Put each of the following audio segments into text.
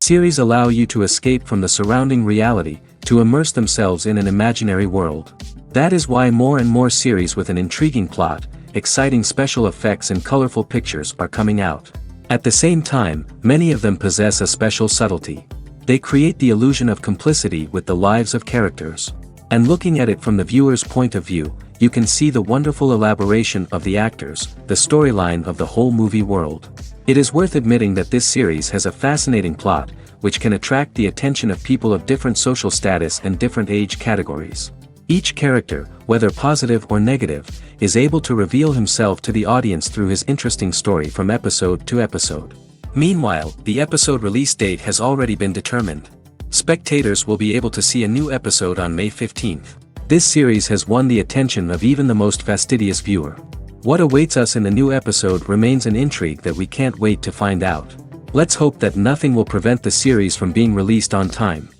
Series allow you to escape from the surrounding reality, to immerse themselves in an imaginary world. That is why more and more series with an intriguing plot, exciting special effects and colorful pictures are coming out. At the same time, many of them possess a special subtlety. They create the illusion of complicity with the lives of characters. And looking at it from the viewer's point of view, you can see the wonderful elaboration of the actors, the storyline of the whole movie world. It is worth admitting that this series has a fascinating plot, which can attract the attention of people of different social status and different age categories. Each character, whether positive or negative, is able to reveal himself to the audience through his interesting story from episode to episode. Meanwhile, the episode release date has already been determined. Spectators will be able to see a new episode on May 15th. This series has won the attention of even the most fastidious viewer. What awaits us in the new episode remains an intrigue that we can't wait to find out. Let's hope that nothing will prevent the series from being released on time.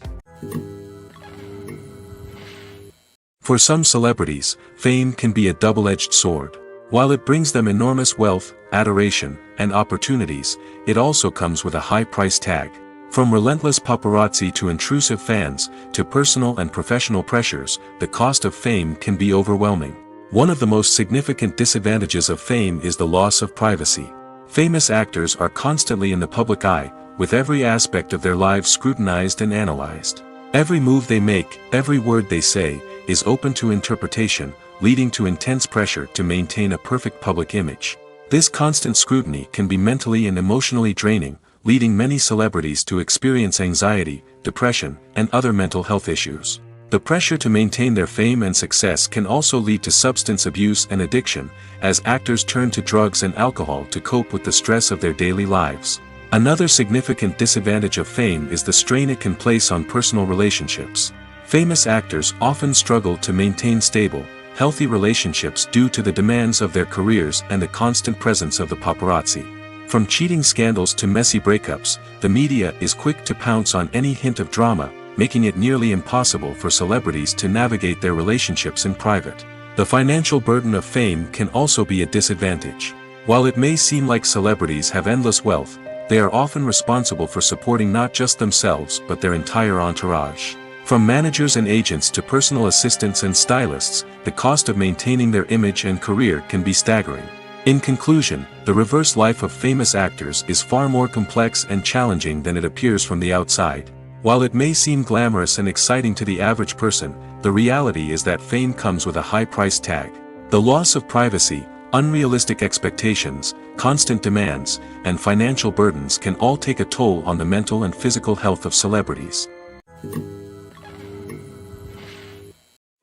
For some celebrities, fame can be a double-edged sword. While it brings them enormous wealth, adoration, and opportunities, it also comes with a high price tag. From relentless paparazzi to intrusive fans, to personal and professional pressures, the cost of fame can be overwhelming. One of the most significant disadvantages of fame is the loss of privacy. Famous actors are constantly in the public eye, with every aspect of their lives scrutinized and analyzed. Every move they make, every word they say, is open to interpretation, leading to intense pressure to maintain a perfect public image. This constant scrutiny can be mentally and emotionally draining, leading many celebrities to experience anxiety, depression, and other mental health issues. The pressure to maintain their fame and success can also lead to substance abuse and addiction, as actors turn to drugs and alcohol to cope with the stress of their daily lives. Another significant disadvantage of fame is the strain it can place on personal relationships. Famous actors often struggle to maintain stable, healthy relationships due to the demands of their careers and the constant presence of the paparazzi. From cheating scandals to messy breakups, the media is quick to pounce on any hint of drama, making it nearly impossible for celebrities to navigate their relationships in private. The financial burden of fame can also be a disadvantage. While it may seem like celebrities have endless wealth, they are often responsible for supporting not just themselves but their entire entourage. From managers and agents to personal assistants and stylists, the cost of maintaining their image and career can be staggering. In conclusion, the reverse life of famous actors is far more complex and challenging than it appears from the outside. While it may seem glamorous and exciting to the average person, the reality is that fame comes with a high price tag. The loss of privacy, unrealistic expectations, constant demands, and financial burdens can all take a toll on the mental and physical health of celebrities.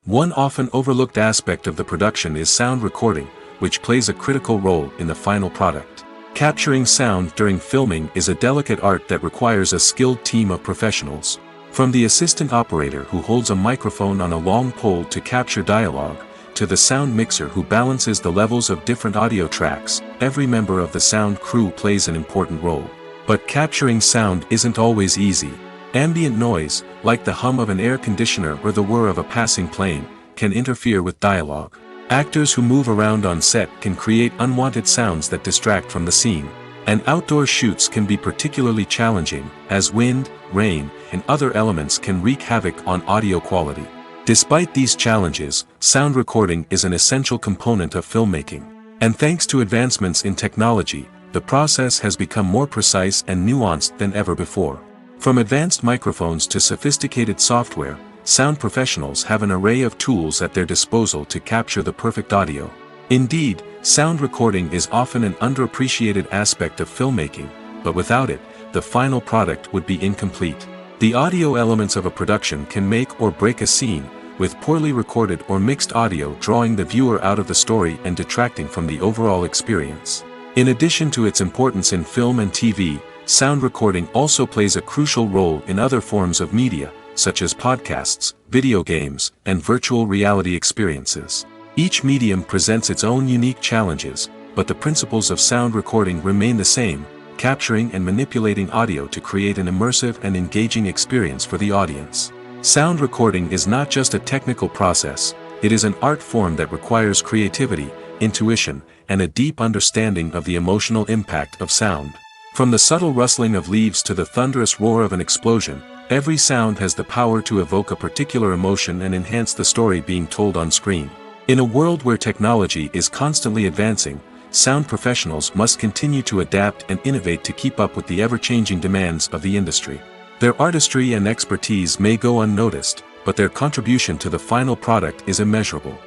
One often overlooked aspect of the production is sound recording, which plays a critical role in the final product. Capturing sound during filming is a delicate art that requires a skilled team of professionals. From the assistant operator who holds a microphone on a long pole to capture dialogue, to the sound mixer who balances the levels of different audio tracks, every member of the sound crew plays an important role. But capturing sound isn't always easy. Ambient noise, like the hum of an air conditioner or the whir of a passing plane, can interfere with dialogue. Actors who move around on set can create unwanted sounds that distract from the scene. And outdoor shoots can be particularly challenging, as wind, rain, and other elements can wreak havoc on audio quality. Despite these challenges, sound recording is an essential component of filmmaking. And thanks to advancements in technology, the process has become more precise and nuanced than ever before. From advanced microphones to sophisticated software, sound professionals have an array of tools at their disposal to capture the perfect audio. Indeed, sound recording is often an underappreciated aspect of filmmaking, but without it, the final product would be incomplete. The audio elements of a production can make or break a scene, with poorly recorded or mixed audio drawing the viewer out of the story and detracting from the overall experience. In addition to its importance in film and TV, sound recording also plays a crucial role in other forms of media, such as podcasts, video games, and virtual reality experiences. Each medium presents its own unique challenges, but the principles of sound recording remain the same, capturing and manipulating audio to create an immersive and engaging experience for the audience. Sound recording is not just a technical process, it is an art form that requires creativity, intuition, and a deep understanding of the emotional impact of sound. From the subtle rustling of leaves to the thunderous roar of an explosion, every sound has the power to evoke a particular emotion and enhance the story being told on screen. In a world where technology is constantly advancing, sound professionals must continue to adapt and innovate to keep up with the ever-changing demands of the industry. Their artistry and expertise may go unnoticed, but their contribution to the final product is immeasurable.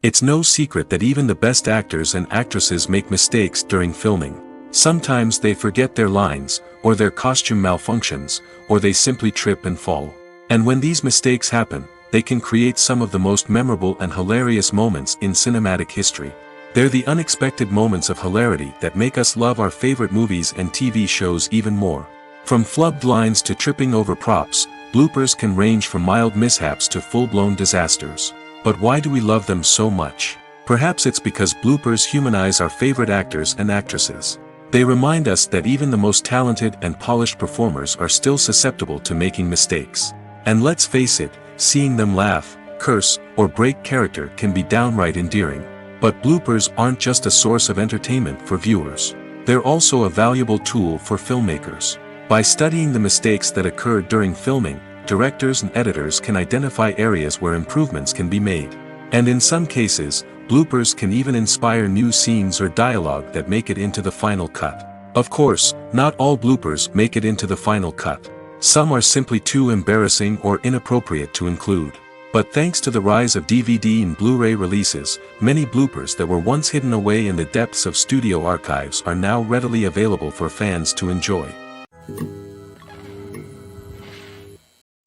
It's no secret that even the best actors and actresses make mistakes during filming. Sometimes they forget their lines, or their costume malfunctions, or they simply trip and fall. And when these mistakes happen, they can create some of the most memorable and hilarious moments in cinematic history. They're the unexpected moments of hilarity that make us love our favorite movies and TV shows even more. From flubbed lines to tripping over props, bloopers can range from mild mishaps to full-blown disasters. But why do we love them so much? Perhaps it's because bloopers humanize our favorite actors and actresses. They remind us that even the most talented and polished performers are still susceptible to making mistakes. And let's face it, seeing them laugh, curse, or break character can be downright endearing. But bloopers aren't just a source of entertainment for viewers. They're also a valuable tool for filmmakers. By studying the mistakes that occurred during filming, directors and editors can identify areas where improvements can be made. And in some cases, bloopers can even inspire new scenes or dialogue that make it into the final cut. Of course, not all bloopers make it into the final cut. Some are simply too embarrassing or inappropriate to include. But thanks to the rise of DVD and Blu-ray releases, many bloopers that were once hidden away in the depths of studio archives are now readily available for fans to enjoy.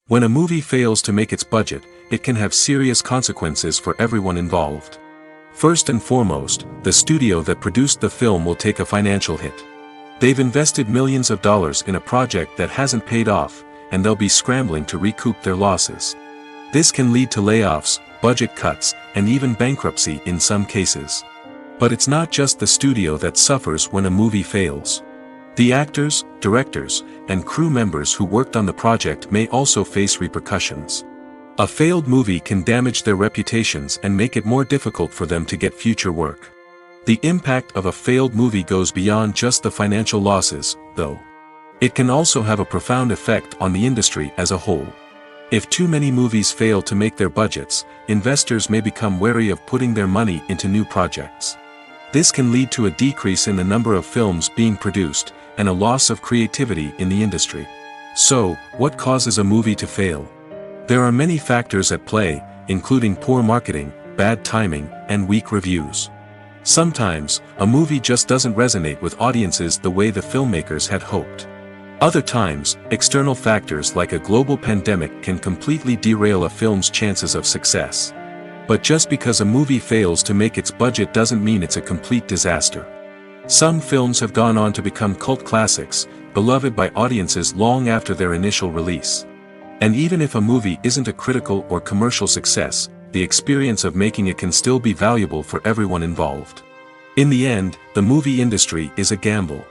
When a movie fails to make its budget, it can have serious consequences for everyone involved. First and foremost, the studio that produced the film will take a financial hit. They've invested millions of dollars in a project that hasn't paid off, and they'll be scrambling to recoup their losses. This can lead to layoffs, budget cuts, and even bankruptcy in some cases. But it's not just the studio that suffers when a movie fails. The actors, directors, and crew members who worked on the project may also face repercussions. A failed movie can damage their reputations and make it more difficult for them to get future work. The impact of a failed movie goes beyond just the financial losses, though. It can also have a profound effect on the industry as a whole. If too many movies fail to make their budgets, investors may become wary of putting their money into new projects. This can lead to a decrease in the number of films being produced, and a loss of creativity in the industry. So, what causes a movie to fail? There are many factors at play, including poor marketing, bad timing, and weak reviews. Sometimes, a movie just doesn't resonate with audiences the way the filmmakers had hoped. Other times, external factors like a global pandemic can completely derail a film's chances of success. But just because a movie fails to make its budget doesn't mean it's a complete disaster. Some films have gone on to become cult classics, beloved by audiences long after their initial release. And even if a movie isn't a critical or commercial success, the experience of making it can still be valuable for everyone involved. In the end, the movie industry is a gamble.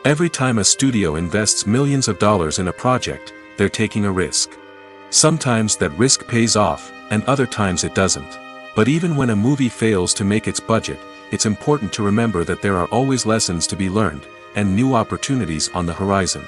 Every time a studio invests millions of dollars in a project, they're taking a risk. Sometimes that risk pays off, and other times it doesn't. But even when a movie fails to make its budget, it's important to remember that there are always lessons to be learned, and new opportunities on the horizon.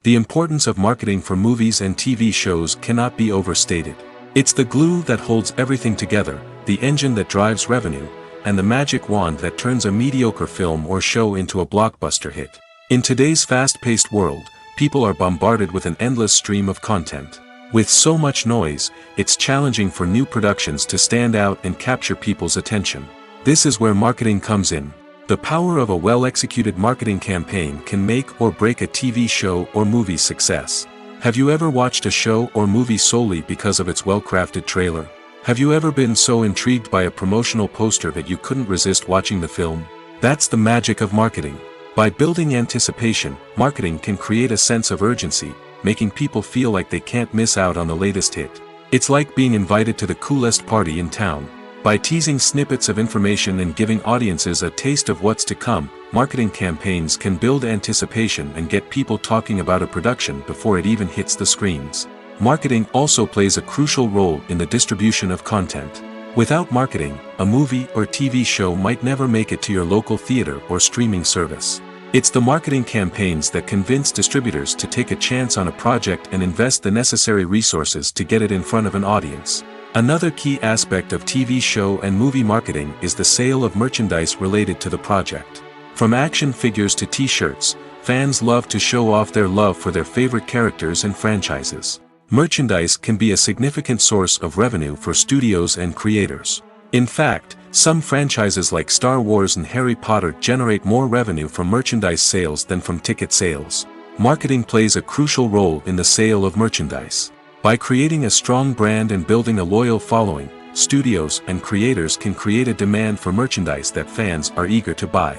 The importance of marketing for movies and TV shows cannot be overstated. It's the glue that holds everything together, the engine that drives revenue, and the magic wand that turns a mediocre film or show into a blockbuster hit. In today's fast-paced world, people are bombarded with an endless stream of content. With so much noise, it's challenging for new productions to stand out and capture people's attention. This is where marketing comes in. The power of a well-executed marketing campaign can make or break a TV show or movie's success. Have you ever watched a show or movie solely because of its well-crafted trailer? Have you ever been so intrigued by a promotional poster that you couldn't resist watching the film? That's the magic of marketing. By building anticipation, marketing can create a sense of urgency, making people feel like they can't miss out on the latest hit. It's like being invited to the coolest party in town. By teasing snippets of information and giving audiences a taste of what's to come, marketing campaigns can build anticipation and get people talking about a production before it even hits the screens. Marketing also plays a crucial role in the distribution of content. Without marketing, a movie or TV show might never make it to your local theater or streaming service. It's the marketing campaigns that convince distributors to take a chance on a project and invest the necessary resources to get it in front of an audience. Another key aspect of TV show and movie marketing is the sale of merchandise related to the project. From action figures to t-shirts, fans love to show off their love for their favorite characters and franchises. Merchandise can be a significant source of revenue for studios and creators. In fact, some franchises like Star Wars and Harry Potter generate more revenue from merchandise sales than from ticket sales. Marketing plays a crucial role in the sale of merchandise. By creating a strong brand and building a loyal following, studios and creators can create a demand for merchandise that fans are eager to buy.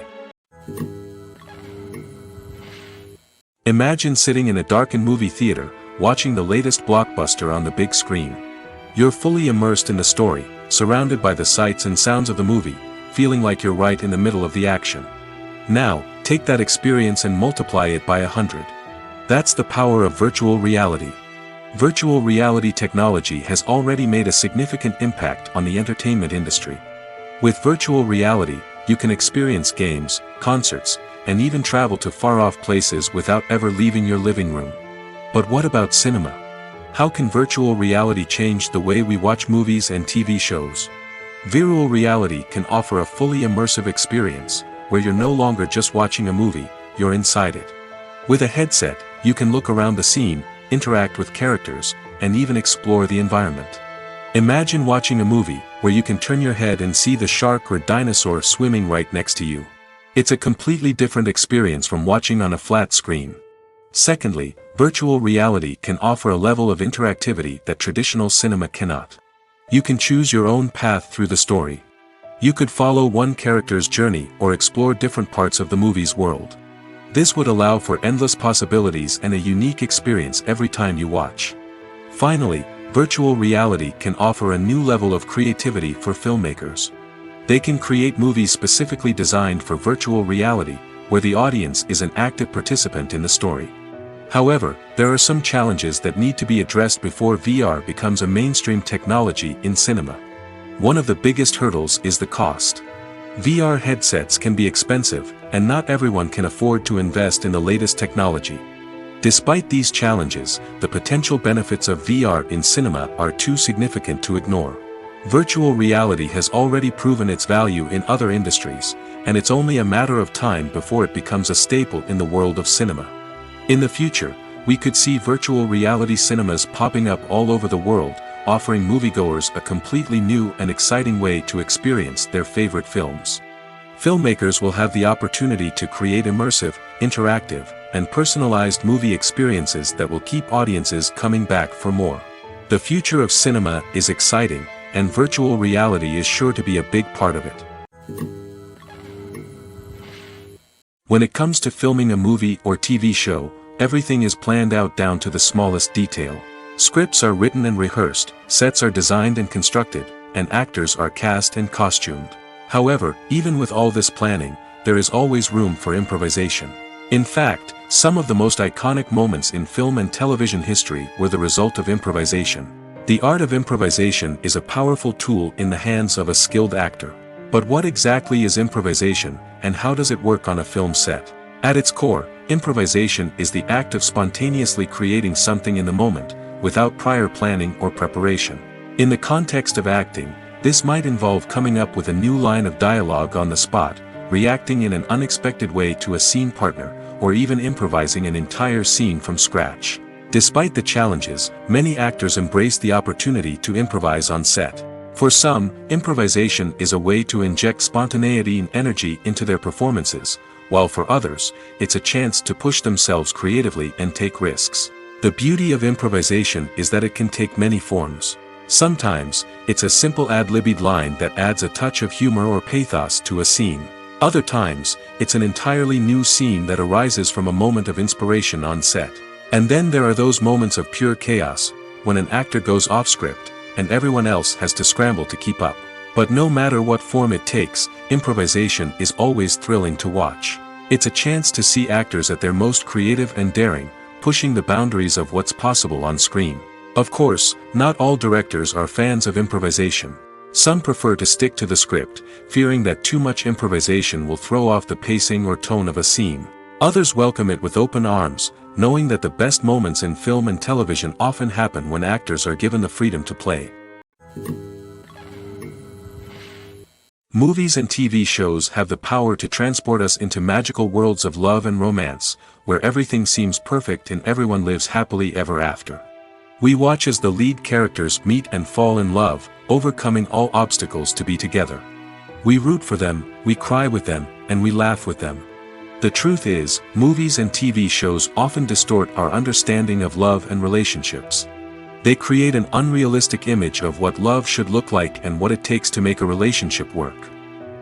Imagine sitting in a darkened movie theater, watching the latest blockbuster on the big screen. You're fully immersed in the story, surrounded by the sights and sounds of the movie, feeling like you're right in the middle of the action. Now, take that experience and multiply it by 100. That's the power of virtual reality. Virtual reality technology has already made a significant impact on the entertainment industry. With virtual reality, you can experience games, concerts, and even travel to far-off places without ever leaving your living room. But what about cinema? How can virtual reality change the way we watch movies and TV shows? Virtual reality can offer a fully immersive experience, where you're no longer just watching a movie, you're inside it. With a headset, you can look around the scene, interact with characters, and even explore the environment. Imagine watching a movie, where you can turn your head and see the shark or dinosaur swimming right next to you. It's a completely different experience from watching on a flat screen. Secondly, virtual reality can offer a level of interactivity that traditional cinema cannot. You can choose your own path through the story. You could follow one character's journey or explore different parts of the movie's world. This would allow for endless possibilities and a unique experience every time you watch. Finally, virtual reality can offer a new level of creativity for filmmakers. They can create movies specifically designed for virtual reality, where the audience is an active participant in the story. However, there are some challenges that need to be addressed before VR becomes a mainstream technology in cinema. One of the biggest hurdles is the cost. VR headsets can be expensive, and not everyone can afford to invest in the latest technology. Despite these challenges, the potential benefits of VR in cinema are too significant to ignore. Virtual reality has already proven its value in other industries, and it's only a matter of time before it becomes a staple in the world of cinema. In the future, we could see virtual reality cinemas popping up all over the world, offering moviegoers a completely new and exciting way to experience their favorite films. Filmmakers will have the opportunity to create immersive, interactive, and personalized movie experiences that will keep audiences coming back for more. The future of cinema is exciting, and virtual reality is sure to be a big part of it. When it comes to filming a movie or TV show, everything is planned out down to the smallest detail. Scripts are written and rehearsed, sets are designed and constructed, and actors are cast and costumed. However, even with all this planning, there is always room for improvisation. In fact, some of the most iconic moments in film and television history were the result of improvisation. The art of improvisation is a powerful tool in the hands of a skilled actor. But what exactly is improvisation, and how does it work on a film set? At its core, improvisation is the act of spontaneously creating something in the moment, without prior planning or preparation. In the context of acting, this might involve coming up with a new line of dialogue on the spot, reacting in an unexpected way to a scene partner, or even improvising an entire scene from scratch. Despite the challenges, many actors embrace the opportunity to improvise on set. For some, improvisation is a way to inject spontaneity and energy into their performances, while for others, it's a chance to push themselves creatively and take risks. The beauty of improvisation is that it can take many forms. Sometimes, it's a simple ad-libbed line that adds a touch of humor or pathos to a scene. Other times, it's an entirely new scene that arises from a moment of inspiration on set. And then there are those moments of pure chaos, when an actor goes off script, and everyone else has to scramble to keep up. But no matter what form it takes, improvisation is always thrilling to watch. It's a chance to see actors at their most creative and daring, pushing the boundaries of what's possible on screen. Of course, not all directors are fans of improvisation. Some prefer to stick to the script, fearing that too much improvisation will throw off the pacing or tone of a scene. Others welcome it with open arms, knowing that the best moments in film and television often happen when actors are given the freedom to play. Movies and TV shows have the power to transport us into magical worlds of love and romance, where everything seems perfect and everyone lives happily ever after. We watch as the lead characters meet and fall in love, overcoming all obstacles to be together. We root for them, we cry with them, and we laugh with them. The truth is, movies and TV shows often distort our understanding of love and relationships. They create an unrealistic image of what love should look like and what it takes to make a relationship work.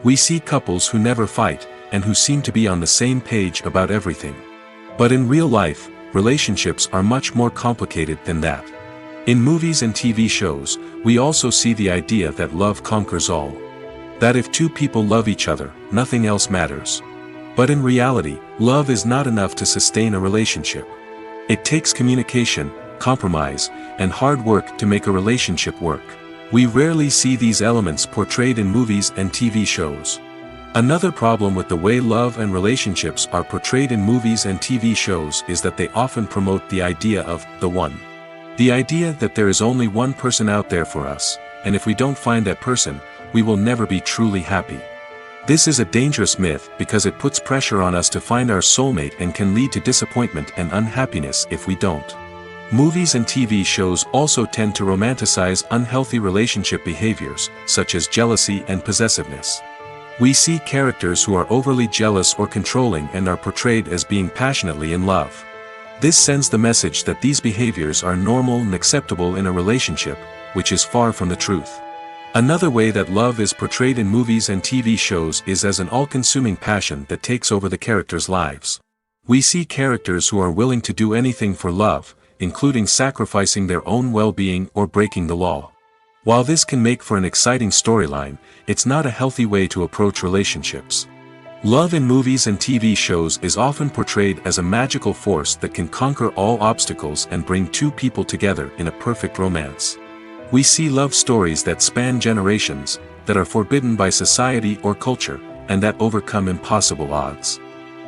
We see couples who never fight, and who seem to be on the same page about everything. But in real life, relationships are much more complicated than that. In movies and TV shows, we also see the idea that love conquers all. That if two people love each other, nothing else matters. But in reality, love is not enough to sustain a relationship. It takes communication, compromise, and hard work to make a relationship work. We rarely see these elements portrayed in movies and TV shows. Another problem with the way love and relationships are portrayed in movies and TV shows is that they often promote the idea of the one. The idea that there is only one person out there for us, and if we don't find that person, we will never be truly happy. This is a dangerous myth because it puts pressure on us to find our soulmate and can lead to disappointment and unhappiness if we don't. Movies and TV shows also tend to romanticize unhealthy relationship behaviors, such as jealousy and possessiveness. We see characters who are overly jealous or controlling and are portrayed as being passionately in love. This sends the message that these behaviors are normal and acceptable in a relationship, which is far from the truth. Another way that love is portrayed in movies and TV shows is as an all-consuming passion that takes over the characters' lives. We see characters who are willing to do anything for love, including sacrificing their own well-being or breaking the law. While this can make for an exciting storyline, it's not a healthy way to approach relationships. Love in movies and TV shows is often portrayed as a magical force that can conquer all obstacles and bring two people together in a perfect romance. We see love stories that span generations, that are forbidden by society or culture, and that overcome impossible odds.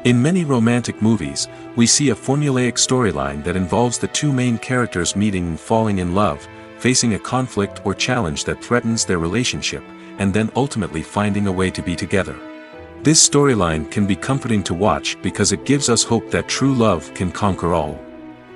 In many romantic movies, we see a formulaic storyline that involves the two main characters meeting and falling in love, facing a conflict or challenge that threatens their relationship, and then ultimately finding a way to be together. This storyline can be comforting to watch because it gives us hope that true love can conquer all.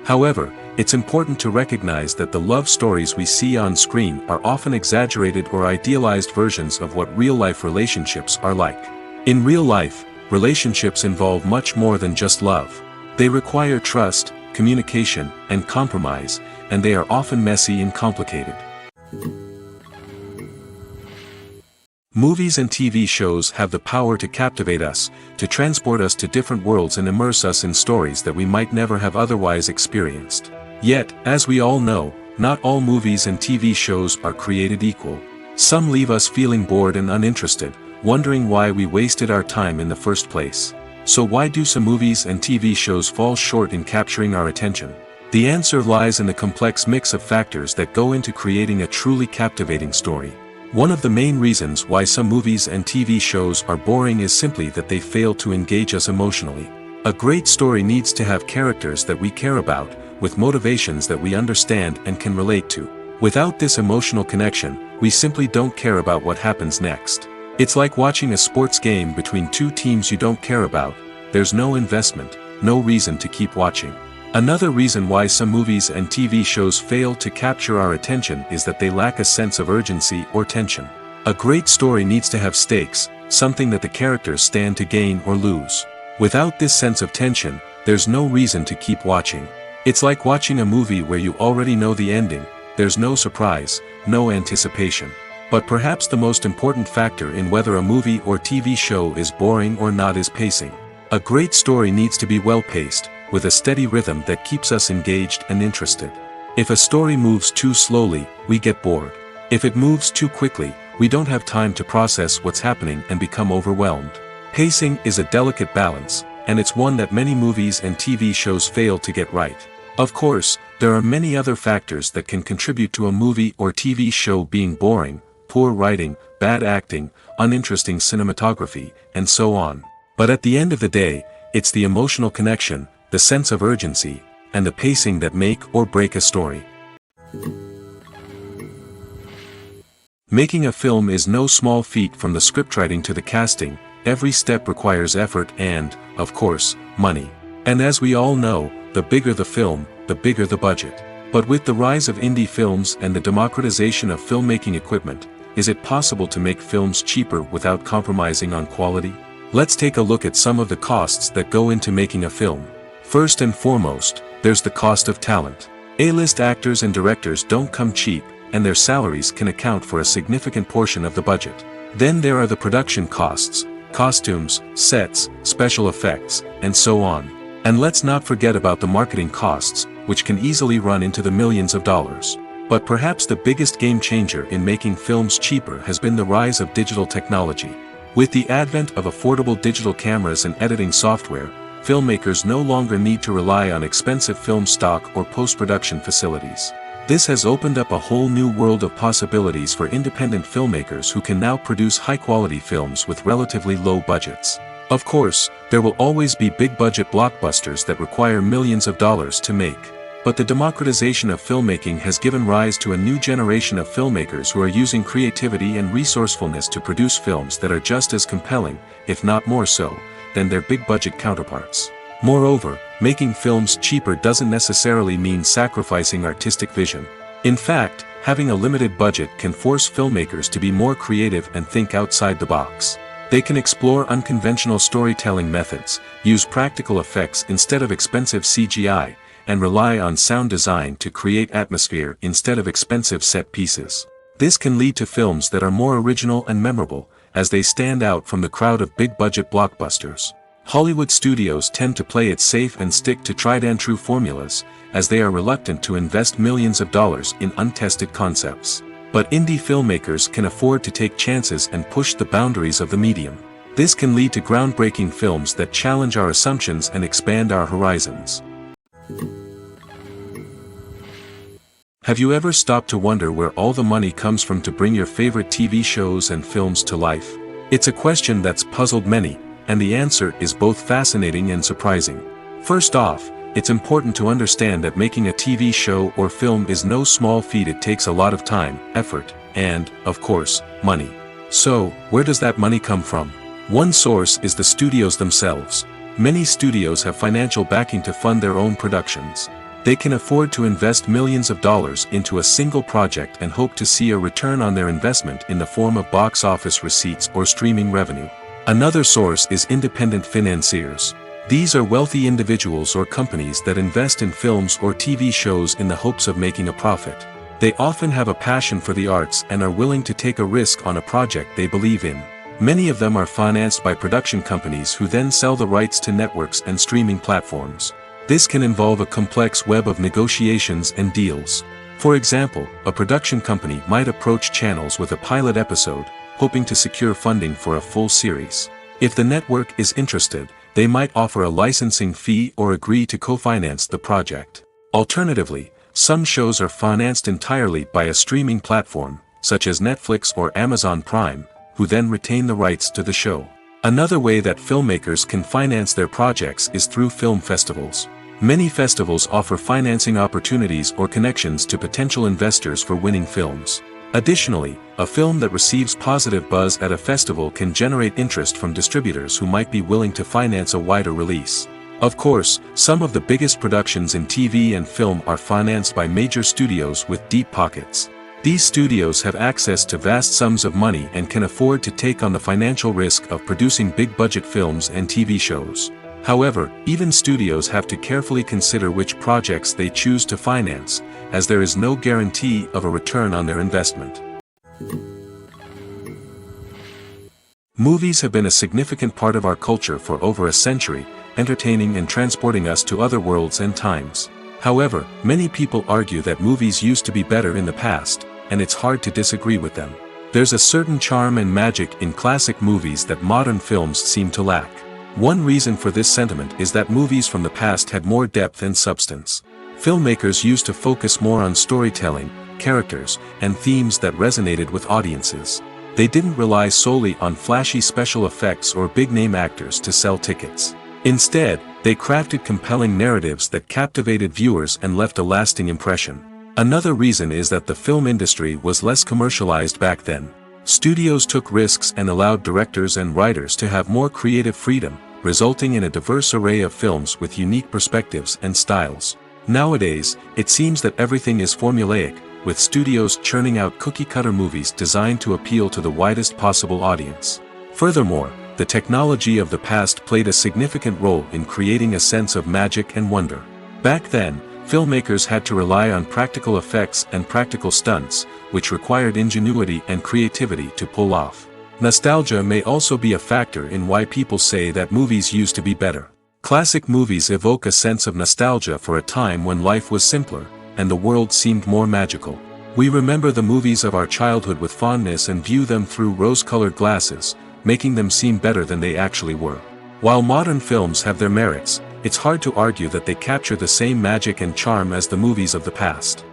However, it's important to recognize that the love stories we see on screen are often exaggerated or idealized versions of what real-life relationships are like. In real life, relationships involve much more than just love. They require trust, communication, and compromise, and they are often messy and complicated. Movies and TV shows have the power to captivate us, to transport us to different worlds and immerse us in stories that we might never have otherwise experienced. Yet, as we all know, not all movies and TV shows are created equal. Some leave us feeling bored and uninterested, wondering why we wasted our time in the first place. So why do some movies and TV shows fall short in capturing our attention? The answer lies in the complex mix of factors that go into creating a truly captivating story. One of the main reasons why some movies and TV shows are boring is simply that they fail to engage us emotionally. A great story needs to have characters that we care about, with motivations that we understand and can relate to. Without this emotional connection, we simply don't care about what happens next. It's like watching a sports game between two teams you don't care about. There's no investment, no reason to keep watching. Another reason why some movies and TV shows fail to capture our attention is that they lack a sense of urgency or tension. A great story needs to have stakes, something that the characters stand to gain or lose. Without this sense of tension, there's no reason to keep watching. It's like watching a movie where you already know the ending. There's no surprise, no anticipation. But perhaps the most important factor in whether a movie or TV show is boring or not is pacing. A great story needs to be well-paced, with a steady rhythm that keeps us engaged and interested. If a story moves too slowly, we get bored. If it moves too quickly, we don't have time to process what's happening and become overwhelmed. Pacing is a delicate balance, and it's one that many movies and TV shows fail to get right. Of course, there are many other factors that can contribute to a movie or TV show being boring. poor writing, bad acting, uninteresting cinematography, and so on. But at the end of the day, it's the emotional connection, the sense of urgency, and the pacing that make or break a story. Making a film is no small feat. From the scriptwriting to the casting, every step requires effort and, of course, money. And as we all know, the bigger the film, the bigger the budget. But with the rise of indie films and the democratization of filmmaking equipment, is it possible to make films cheaper without compromising on quality? Let's take a look at some of the costs that go into making a film. First and foremost, there's the cost of talent. A-list actors and directors don't come cheap, and their salaries can account for a significant portion of the budget. Then there are the production costs, costumes, sets, special effects, and so on. And let's not forget about the marketing costs, which can easily run into the millions of dollars. But perhaps the biggest game changer in making films cheaper has been the rise of digital technology. With the advent of affordable digital cameras and editing software, filmmakers no longer need to rely on expensive film stock or post-production facilities. This has opened up a whole new world of possibilities for independent filmmakers who can now produce high-quality films with relatively low budgets. Of course, there will always be big-budget blockbusters that require millions of dollars to make. But the democratization of filmmaking has given rise to a new generation of filmmakers who are using creativity and resourcefulness to produce films that are just as compelling, if not more so, than their big-budget counterparts. Moreover, making films cheaper doesn't necessarily mean sacrificing artistic vision. In fact, having a limited budget can force filmmakers to be more creative and think outside the box. They can explore unconventional storytelling methods, use practical effects instead of expensive CGI, and rely on sound design to create atmosphere instead of expensive set pieces. This can lead to films that are more original and memorable, as they stand out from the crowd of big-budget blockbusters. Hollywood studios tend to play it safe and stick to tried-and-true formulas, as they are reluctant to invest millions of dollars in untested concepts. But indie filmmakers can afford to take chances and push the boundaries of the medium. This can lead to groundbreaking films that challenge our assumptions and expand our horizons. Have you ever stopped to wonder where all the money comes from to bring your favorite TV shows and films to life? It's a question that's puzzled many, and the answer is both fascinating and surprising. First off, it's important to understand that making a TV show or film is no small feat. It takes a lot of time, effort, and, of course, money. So, where does that money come from? One source is the studios themselves. Many studios have financial backing to fund their own productions. They can afford to invest millions of dollars into a single project and hope to see a return on their investment in the form of box office receipts or streaming revenue. Another source is independent financiers. These are wealthy individuals or companies that invest in films or TV shows in the hopes of making a profit. They often have a passion for the arts and are willing to take a risk on a project they believe in. Many of them are financed by production companies who then sell the rights to networks and streaming platforms. This can involve a complex web of negotiations and deals. For example, a production company might approach channels with a pilot episode, hoping to secure funding for a full series. If the network is interested, they might offer a licensing fee or agree to co-finance the project. Alternatively, some shows are financed entirely by a streaming platform, such as Netflix or Amazon Prime, who then retain the rights to the show. Another way that filmmakers can finance their projects is through film festivals. Many festivals offer financing opportunities or connections to potential investors for winning films. Additionally, a film that receives positive buzz at a festival can generate interest from distributors who might be willing to finance a wider release. Of course, some of the biggest productions in TV and film are financed by major studios with deep pockets. These studios have access to vast sums of money and can afford to take on the financial risk of producing big-budget films and TV shows. However, even studios have to carefully consider which projects they choose to finance, as there is no guarantee of a return on their investment. Movies have been a significant part of our culture for over a century, entertaining and transporting us to other worlds and times. However, many people argue that movies used to be better in the past, and it's hard to disagree with them. There's a certain charm and magic in classic movies that modern films seem to lack. One reason for this sentiment is that movies from the past had more depth and substance. Filmmakers used to focus more on storytelling, characters, and themes that resonated with audiences. They didn't rely solely on flashy special effects or big-name actors to sell tickets. Instead, they crafted compelling narratives that captivated viewers and left a lasting impression. Another reason is that the film industry was less commercialized back then. Studios took risks and allowed directors and writers to have more creative freedom, resulting in a diverse array of films with unique perspectives and styles. Nowadays, it seems that everything is formulaic, with studios churning out cookie-cutter movies designed to appeal to the widest possible audience. Furthermore, the technology of the past played a significant role in creating a sense of magic and wonder. Back then, filmmakers had to rely on practical effects and practical stunts, which required ingenuity and creativity to pull off. Nostalgia may also be a factor in why people say that movies used to be better. Classic movies evoke a sense of nostalgia for a time when life was simpler, and the world seemed more magical. We remember the movies of our childhood with fondness and view them through rose-colored glasses, making them seem better than they actually were. While modern films have their merits, it's hard to argue that they capture the same magic and charm as the movies of the past.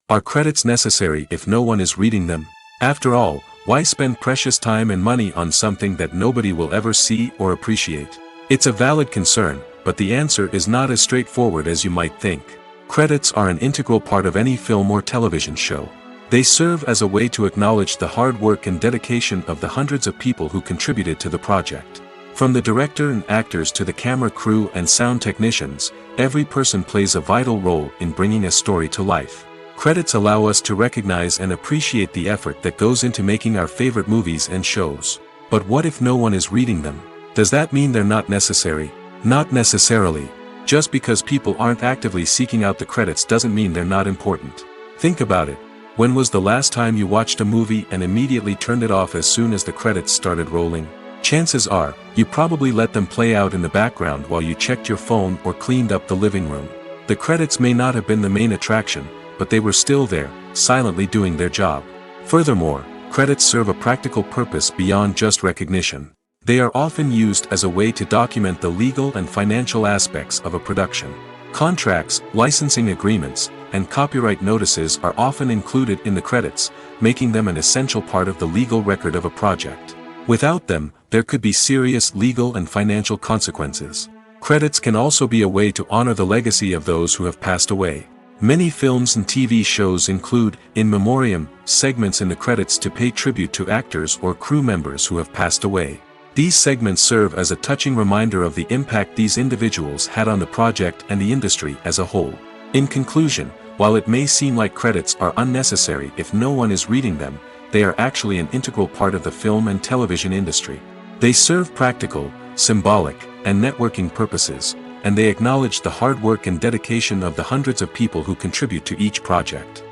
Are credits necessary if no one is reading them? After all, why spend precious time and money on something that nobody will ever see or appreciate? It's a valid concern, but the answer is not as straightforward as you might think. Credits are an integral part of any film or television show. They serve as a way to acknowledge the hard work and dedication of the hundreds of people who contributed to the project. From the director and actors to the camera crew and sound technicians, every person plays a vital role in bringing a story to life. Credits allow us to recognize and appreciate the effort that goes into making our favorite movies and shows. But what if no one is reading them? Does that mean they're not necessary? Not necessarily. Just because people aren't actively seeking out the credits doesn't mean they're not important. Think about it. When was the last time you watched a movie and immediately turned it off as soon as the credits started rolling? Chances are, you probably let them play out in the background while you checked your phone or cleaned up the living room. The credits may not have been the main attraction, but they were still there, silently doing their job. Furthermore, credits serve a practical purpose beyond just recognition. They are often used as a way to document the legal and financial aspects of a production. Contracts, licensing agreements, and copyright notices are often included in the credits, making them an essential part of the legal record of a project. Without them, there could be serious legal and financial consequences. Credits can also be a way to honor the legacy of those who have passed away. Many films and TV shows include, in memoriam, segments in the credits to pay tribute to actors or crew members who have passed away. These segments serve as a touching reminder of the impact these individuals had on the project and the industry as a whole. In conclusion, while it may seem like credits are unnecessary if no one is reading them, they are actually an integral part of the film and television industry. They serve practical, symbolic, and networking purposes, and they acknowledge the hard work and dedication of the hundreds of people who contribute to each project.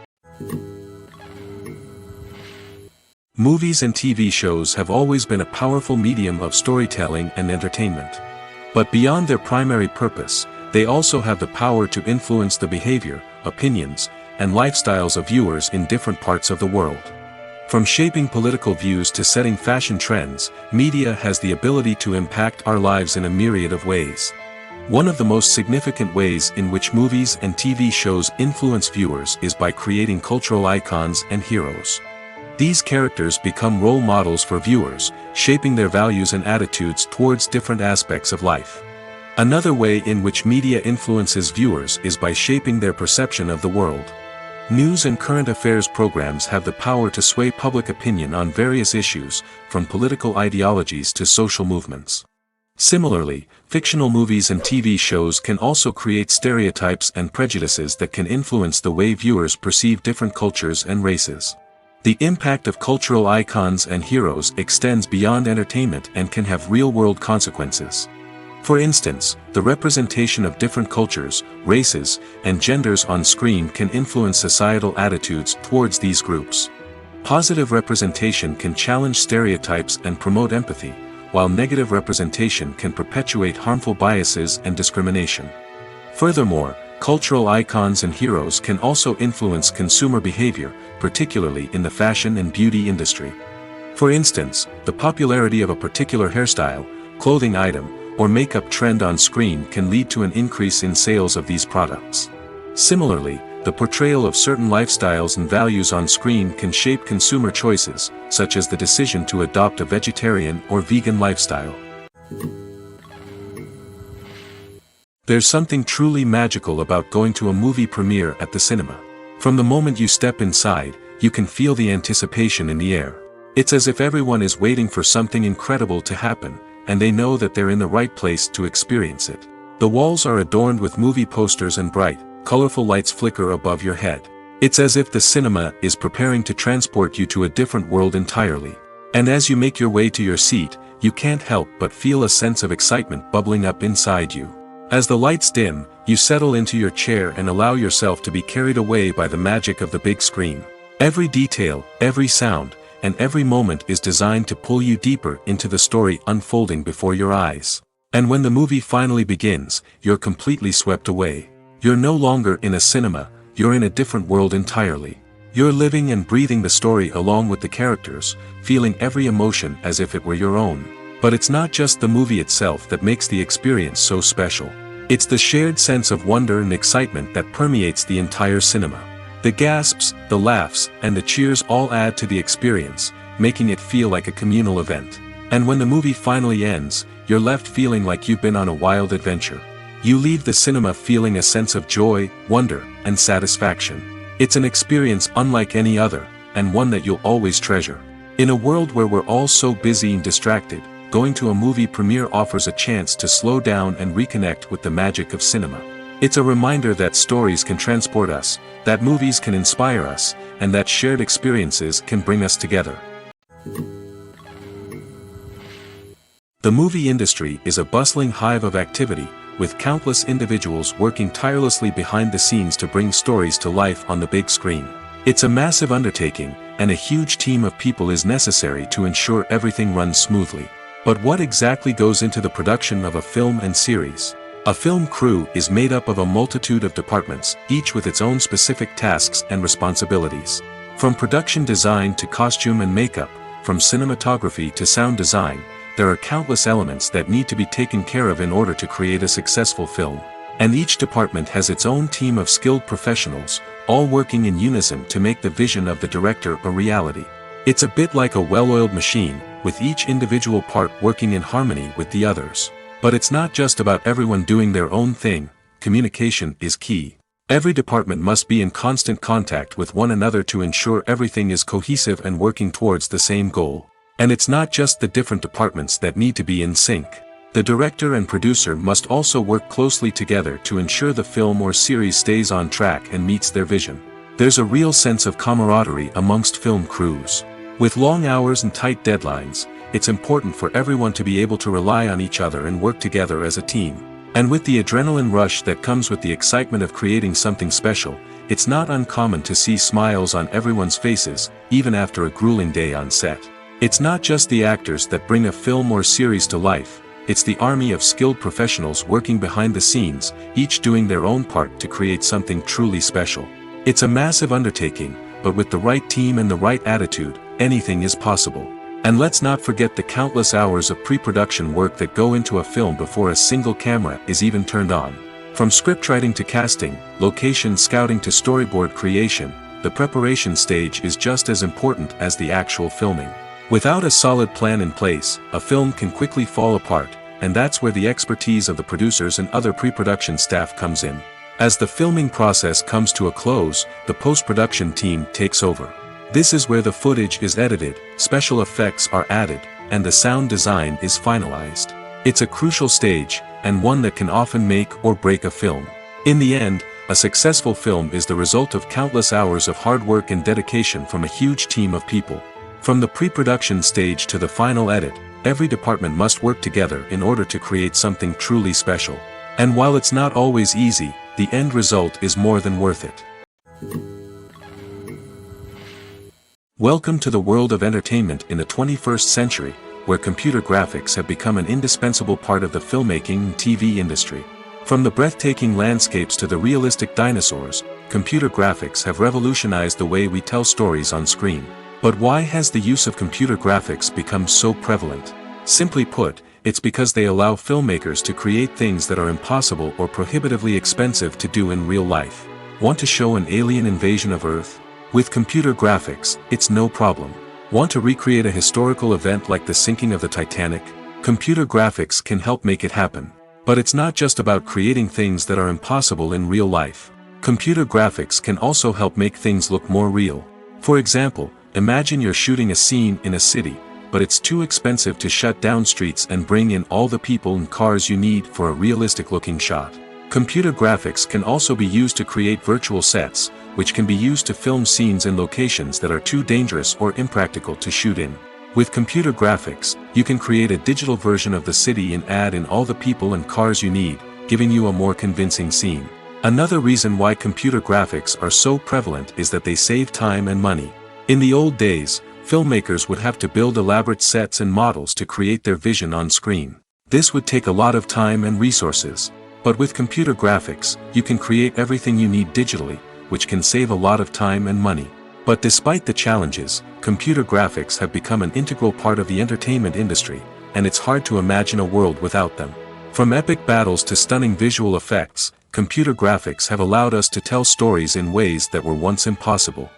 Movies and TV shows have always been a powerful medium of storytelling and entertainment. But beyond their primary purpose, they also have the power to influence the behavior, opinions, and lifestyles of viewers in different parts of the world. From shaping political views to setting fashion trends, media has the ability to impact our lives in a myriad of ways. One of the most significant ways in which movies and TV shows influence viewers is by creating cultural icons and heroes. These characters become role models for viewers, shaping their values and attitudes towards different aspects of life. Another way in which media influences viewers is by shaping their perception of the world. News and current affairs programs have the power to sway public opinion on various issues, from political ideologies to social movements. Similarly, fictional movies and TV shows can also create stereotypes and prejudices that can influence the way viewers perceive different cultures and races. The impact of cultural icons and heroes extends beyond entertainment and can have real-world consequences. For instance, the representation of different cultures, races, and genders on screen can influence societal attitudes towards these groups. Positive representation can challenge stereotypes and promote empathy, while negative representation can perpetuate harmful biases and discrimination. Furthermore, cultural icons and heroes can also influence consumer behavior, particularly in the fashion and beauty industry. For instance, the popularity of a particular hairstyle, clothing item, or makeup trend on screen can lead to an increase in sales of these products. Similarly, the portrayal of certain lifestyles and values on screen can shape consumer choices, such as the decision to adopt a vegetarian or vegan lifestyle. There's something truly magical about going to a movie premiere at the cinema. From the moment you step inside, you can feel the anticipation in the air. It's as if everyone is waiting for something incredible to happen, and they know that they're in the right place to experience it. The walls are adorned with movie posters and bright, colorful lights flicker above your head. It's as if the cinema is preparing to transport you to a different world entirely. And as you make your way to your seat, you can't help but feel a sense of excitement bubbling up inside you. As the lights dim, you settle into your chair and allow yourself to be carried away by the magic of the big screen. Every detail, every sound, and every moment is designed to pull you deeper into the story unfolding before your eyes. And when the movie finally begins, you're completely swept away. You're no longer in a cinema, you're in a different world entirely. You're living and breathing the story along with the characters, feeling every emotion as if it were your own. But it's not just the movie itself that makes the experience so special. It's the shared sense of wonder and excitement that permeates the entire cinema. The gasps, the laughs, and the cheers all add to the experience, making it feel like a communal event. And when the movie finally ends, you're left feeling like you've been on a wild adventure. You leave the cinema feeling a sense of joy, wonder, and satisfaction. It's an experience unlike any other, and one that you'll always treasure. In a world where we're all so busy and distracted, going to a movie premiere offers a chance to slow down and reconnect with the magic of cinema. It's a reminder that stories can transport us, that movies can inspire us, and that shared experiences can bring us together. The movie industry is a bustling hive of activity, with countless individuals working tirelessly behind the scenes to bring stories to life on the big screen. It's a massive undertaking, and a huge team of people is necessary to ensure everything runs smoothly. But what exactly goes into the production of a film and series? A film crew is made up of a multitude of departments, each with its own specific tasks and responsibilities. From production design to costume and makeup, from cinematography to sound design, there are countless elements that need to be taken care of in order to create a successful film. And each department has its own team of skilled professionals, all working in unison to make the vision of the director a reality. It's a bit like a well-oiled machine, with each individual part working in harmony with the others. But it's not just about everyone doing their own thing, communication is key. Every department must be in constant contact with one another to ensure everything is cohesive and working towards the same goal. And it's not just the different departments that need to be in sync. The director and producer must also work closely together to ensure the film or series stays on track and meets their vision. There's a real sense of camaraderie amongst film crews. With long hours and tight deadlines, it's important for everyone to be able to rely on each other and work together as a team. And with the adrenaline rush that comes with the excitement of creating something special, it's not uncommon to see smiles on everyone's faces, even after a grueling day on set. It's not just the actors that bring a film or series to life, it's the army of skilled professionals working behind the scenes, each doing their own part to create something truly special. It's a massive undertaking, but with the right team and the right attitude, anything is possible. And let's not forget the countless hours of pre-production work that go into a film before a single camera is even turned on. From scriptwriting to casting, location scouting to storyboard creation, the preparation stage is just as important as the actual filming. Without a solid plan in place, a film can quickly fall apart, and that's where the expertise of the producers and other pre-production staff comes in. As the filming process comes to a close, the post-production team takes over. This is where the footage is edited, special effects are added, and the sound design is finalized. It's a crucial stage, and one that can often make or break a film. In the end, a successful film is the result of countless hours of hard work and dedication from a huge team of people. From the pre-production stage to the final edit, every department must work together in order to create something truly special. And while it's not always easy, the end result is more than worth it. Welcome to the world of entertainment in the 21st century, where computer graphics have become an indispensable part of the filmmaking and TV industry. From the breathtaking landscapes to the realistic dinosaurs, computer graphics have revolutionized the way we tell stories on screen. But why has the use of computer graphics become so prevalent? Simply put, it's because they allow filmmakers to create things that are impossible or prohibitively expensive to do in real life. Want to show an alien invasion of Earth? With computer graphics, it's no problem. Want to recreate a historical event like the sinking of the Titanic? Computer graphics can help make it happen. But it's not just about creating things that are impossible in real life. Computer graphics can also help make things look more real. For example, imagine you're shooting a scene in a city, but it's too expensive to shut down streets and bring in all the people and cars you need for a realistic-looking shot. Computer graphics can also be used to create virtual sets, which can be used to film scenes in locations that are too dangerous or impractical to shoot in. With computer graphics, you can create a digital version of the city and add in all the people and cars you need, giving you a more convincing scene. Another reason why computer graphics are so prevalent is that they save time and money. In the old days, filmmakers would have to build elaborate sets and models to create their vision on screen. This would take a lot of time and resources. But with computer graphics, you can create everything you need digitally, which can save a lot of time and money. But despite the challenges, computer graphics have become an integral part of the entertainment industry, and it's hard to imagine a world without them. From epic battles to stunning visual effects, computer graphics have allowed us to tell stories in ways that were once impossible.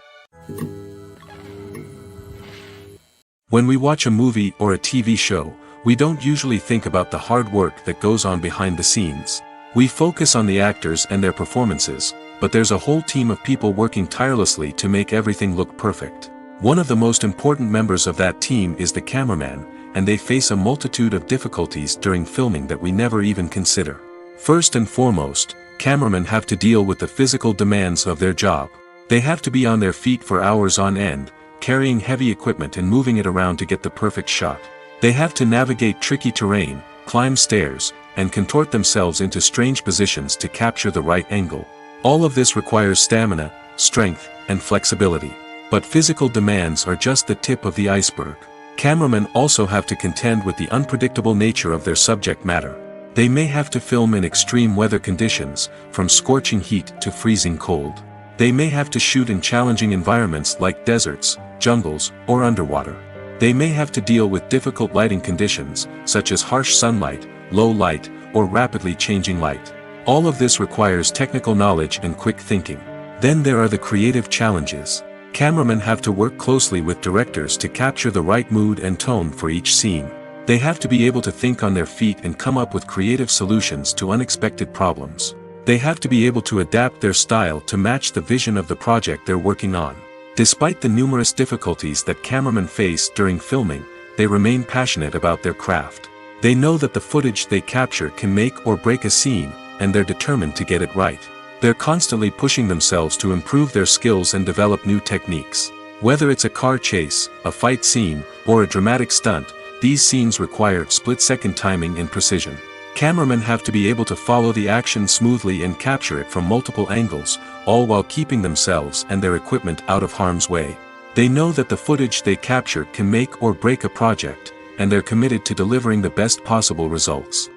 When we watch a movie or a TV show, we don't usually think about the hard work that goes on behind the scenes. We focus on the actors and their performances, but there's a whole team of people working tirelessly to make everything look perfect. One of the most important members of that team is the cameraman, and they face a multitude of difficulties during filming that we never even consider. First and foremost, cameramen have to deal with the physical demands of their job. They have to be on their feet for hours on end, carrying heavy equipment and moving it around to get the perfect shot. They have to navigate tricky terrain, climb stairs, and contort themselves into strange positions to capture the right angle. All of this requires stamina, strength, and flexibility. But physical demands are just the tip of the iceberg. Cameramen also have to contend with the unpredictable nature of their subject matter. They may have to film in extreme weather conditions, from scorching heat to freezing cold. They may have to shoot in challenging environments like deserts, jungles, or underwater. They may have to deal with difficult lighting conditions, such as harsh sunlight, low light, or rapidly changing light. All of this requires technical knowledge and quick thinking. Then there are the creative challenges. Cameramen have to work closely with directors to capture the right mood and tone for each scene. They have to be able to think on their feet and come up with creative solutions to unexpected problems. They have to be able to adapt their style to match the vision of the project they're working on. Despite the numerous difficulties that cameramen face during filming, they remain passionate about their craft. They know that the footage they capture can make or break a scene, and they're determined to get it right. They're constantly pushing themselves to improve their skills and develop new techniques. Whether it's a car chase, a fight scene, or a dramatic stunt, these scenes require split-second timing and precision. Cameramen have to be able to follow the action smoothly and capture it from multiple angles, all while keeping themselves and their equipment out of harm's way. They know that the footage they capture can make or break a project, and they're committed to delivering the best possible results.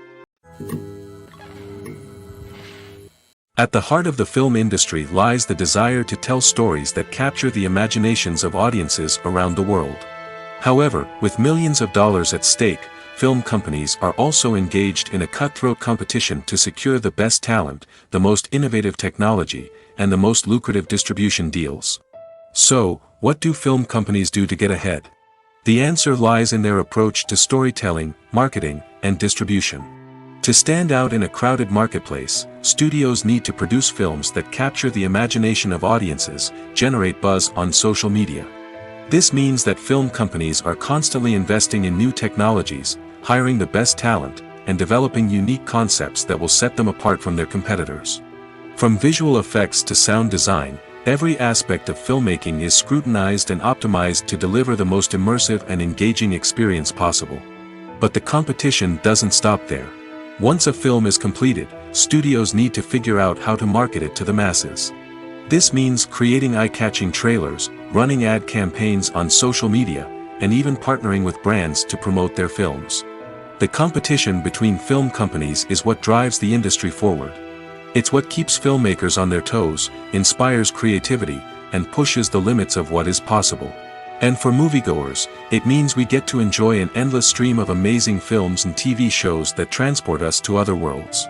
At the heart of the film industry lies the desire to tell stories that capture the imaginations of audiences around the world. However, with millions of dollars at stake, film companies are also engaged in a cutthroat competition to secure the best talent, the most innovative technology, and the most lucrative distribution deals. So, what do film companies do to get ahead? The answer lies in their approach to storytelling, marketing, and distribution. To stand out in a crowded marketplace, studios need to produce films that capture the imagination of audiences, generate buzz on social media. This means that film companies are constantly investing in new technologies, hiring the best talent, and developing unique concepts that will set them apart from their competitors. From visual effects to sound design, every aspect of filmmaking is scrutinized and optimized to deliver the most immersive and engaging experience possible. But the competition doesn't stop there. Once a film is completed, studios need to figure out how to market it to the masses. This means creating eye-catching trailers, running ad campaigns on social media, and even partnering with brands to promote their films. The competition between film companies is what drives the industry forward. It's what keeps filmmakers on their toes, inspires creativity, and pushes the limits of what is possible. And for moviegoers, it means we get to enjoy an endless stream of amazing films and TV shows that transport us to other worlds.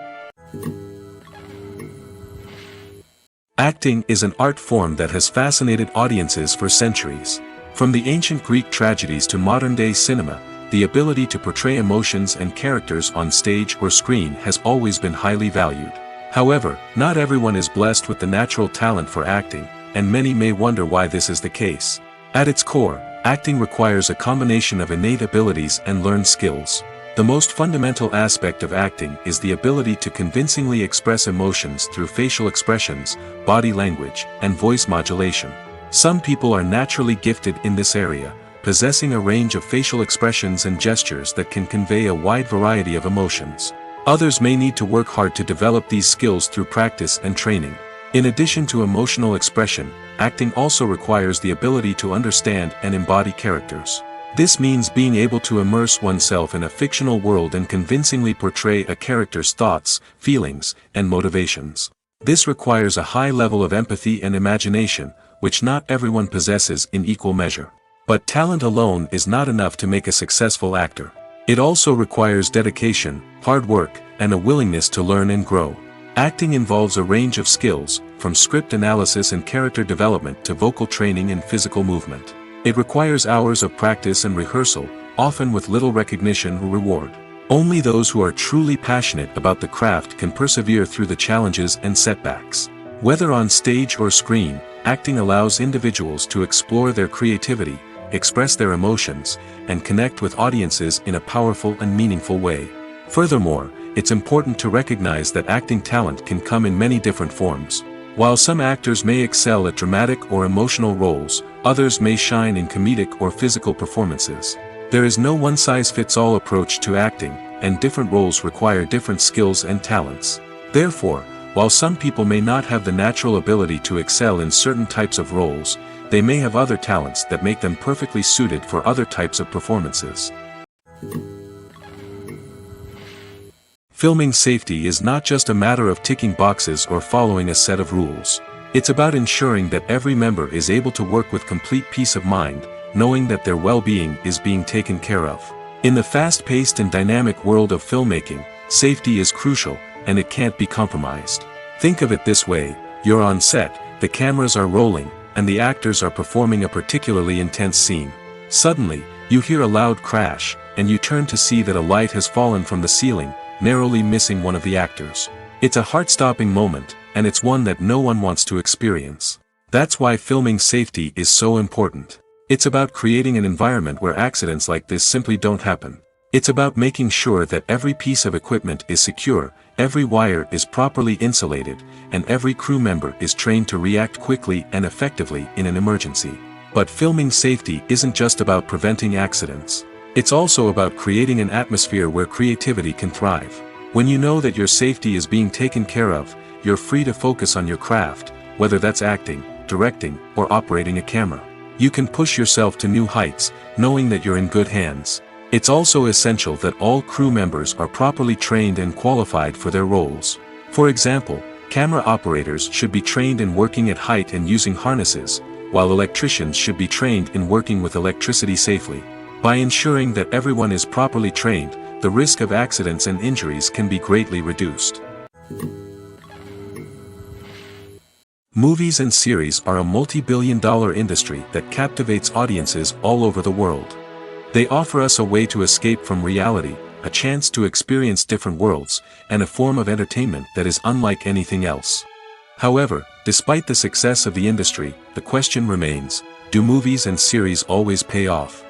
Acting is an art form that has fascinated audiences for centuries. From the ancient Greek tragedies to modern-day cinema, the ability to portray emotions and characters on stage or screen has always been highly valued. However, not everyone is blessed with the natural talent for acting, and many may wonder why this is the case. At its core, acting requires a combination of innate abilities and learned skills. The most fundamental aspect of acting is the ability to convincingly express emotions through facial expressions, body language, and voice modulation. Some people are naturally gifted in this area, possessing a range of facial expressions and gestures that can convey a wide variety of emotions. Others may need to work hard to develop these skills through practice and training. In addition to emotional expression, acting also requires the ability to understand and embody characters. This means being able to immerse oneself in a fictional world and convincingly portray a character's thoughts, feelings, and motivations. This requires a high level of empathy and imagination, which not everyone possesses in equal measure. But talent alone is not enough to make a successful actor. It also requires dedication, hard work, and a willingness to learn and grow. Acting involves a range of skills, from script analysis and character development to vocal training and physical movement. It requires hours of practice and rehearsal, often with little recognition or reward. Only those who are truly passionate about the craft can persevere through the challenges and setbacks. Whether on stage or screen, acting allows individuals to explore their creativity, express their emotions, and connect with audiences in a powerful and meaningful way. Furthermore, it's important to recognize that acting talent can come in many different forms. While some actors may excel at dramatic or emotional roles, others may shine in comedic or physical performances. There is no one-size-fits-all approach to acting, and different roles require different skills and talents. Therefore, while some people may not have the natural ability to excel in certain types of roles, they may have other talents that make them perfectly suited for other types of performances. Filming safety is not just a matter of ticking boxes or following a set of rules. It's about ensuring that every member is able to work with complete peace of mind, knowing that their well-being is being taken care of. In the fast-paced and dynamic world of filmmaking, safety is crucial, and it can't be compromised. Think of it this way: you're on set, the cameras are rolling, and the actors are performing a particularly intense scene. Suddenly, you hear a loud crash, and you turn to see that a light has fallen from the ceiling, narrowly missing one of the actors. It's a heart-stopping moment, and it's one that no one wants to experience. That's why filming safety is so important. It's about creating an environment where accidents like this simply don't happen. It's about making sure that every piece of equipment is secure, every wire is properly insulated, and every crew member is trained to react quickly and effectively in an emergency. But filming safety isn't just about preventing accidents. It's also about creating an atmosphere where creativity can thrive. When you know that your safety is being taken care of, you're free to focus on your craft, whether that's acting, directing, or operating a camera. You can push yourself to new heights, knowing that you're in good hands. It's also essential that all crew members are properly trained and qualified for their roles. For example, camera operators should be trained in working at height and using harnesses, while electricians should be trained in working with electricity safely. By ensuring that everyone is properly trained, the risk of accidents and injuries can be greatly reduced. Movies and series are a multi-billion-dollar industry that captivates audiences all over the world. They offer us a way to escape from reality, a chance to experience different worlds, and a form of entertainment that is unlike anything else. However, despite the success of the industry, the question remains: do movies and series always pay off?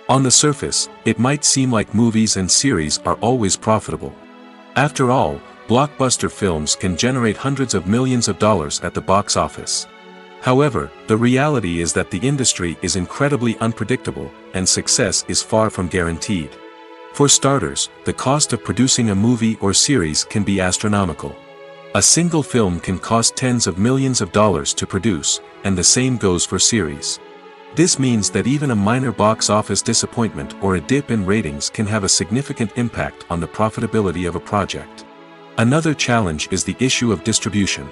On the surface, it might seem like movies and series are always profitable. After all, blockbuster films can generate hundreds of millions of dollars at the box office. However, the reality is that the industry is incredibly unpredictable, and success is far from guaranteed. For starters, the cost of producing a movie or series can be astronomical. A single film can cost tens of millions of dollars to produce, and the same goes for series. This means that even a minor box office disappointment or a dip in ratings can have a significant impact on the profitability of a project. Another challenge is the issue of distribution.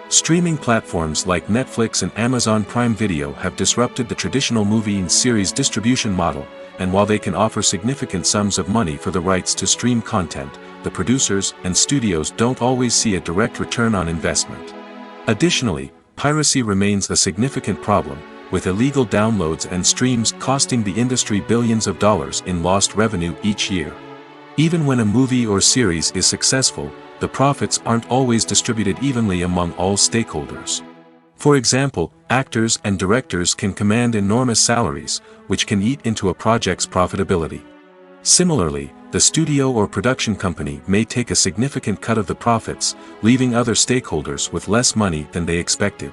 Streaming platforms like Netflix and Amazon Prime Video have disrupted the traditional movie and series distribution model, and while they can offer significant sums of money for the rights to stream content, the producers and studios don't always see a direct return on investment. Additionally, piracy remains a significant problem, with illegal downloads and streams costing the industry billions of dollars in lost revenue each year. Even when a movie or series is successful, the profits aren't always distributed evenly among all stakeholders. For example, actors and directors can command enormous salaries, which can eat into a project's profitability. Similarly, the studio or production company may take a significant cut of the profits, leaving other stakeholders with less money than they expected.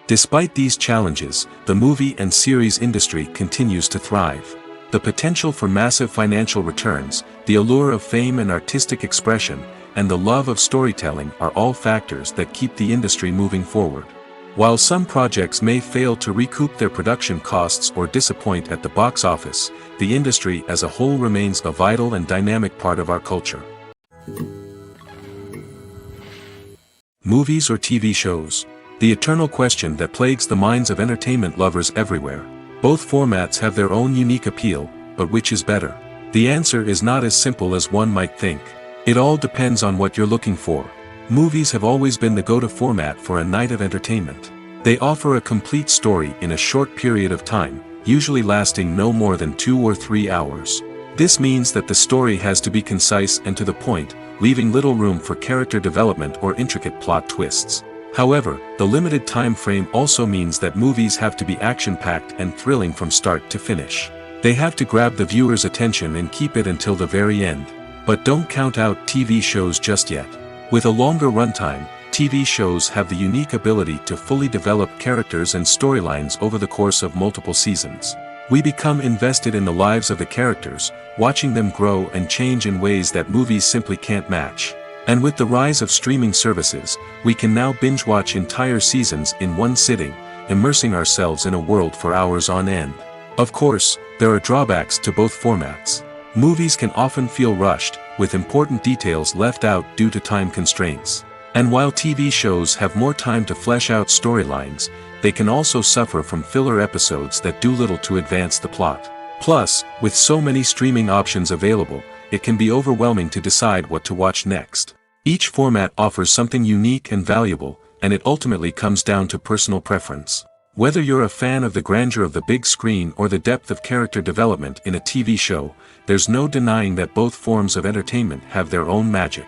Despite these challenges, the movie and series industry continues to thrive. The potential for massive financial returns, the allure of fame and artistic expression, and the love of storytelling are all factors that keep the industry moving forward. While some projects may fail to recoup their production costs or disappoint at the box office, the industry as a whole remains a vital and dynamic part of our culture. Movies or TV shows? The eternal question that plagues the minds of entertainment lovers everywhere. Both formats have their own unique appeal, but which is better? The answer is not as simple as one might think. It all depends on what you're looking for. Movies have always been the go-to format for a night of entertainment. They offer a complete story in a short period of time, usually lasting no more than 2 or 3 hours. This means that the story has to be concise and to the point, leaving little room for character development or intricate plot twists. However, the limited time frame also means that movies have to be action-packed and thrilling from start to finish. They have to grab the viewer's attention and keep it until the very end. But don't count out TV shows just yet. With a longer runtime, TV shows have the unique ability to fully develop characters and storylines over the course of multiple seasons. We become invested in the lives of the characters, watching them grow and change in ways that movies simply can't match. And with the rise of streaming services, we can now binge-watch entire seasons in one sitting, immersing ourselves in a world for hours on end. Of course, there are drawbacks to both formats. Movies can often feel rushed, with important details left out due to time constraints. And while TV shows have more time to flesh out storylines, they can also suffer from filler episodes that do little to advance the plot. Plus, with so many streaming options available, it can be overwhelming to decide what to watch next. Each format offers something unique and valuable, and it ultimately comes down to personal preference. Whether you're a fan of the grandeur of the big screen or the depth of character development in a TV show, there's no denying that both forms of entertainment have their own magic.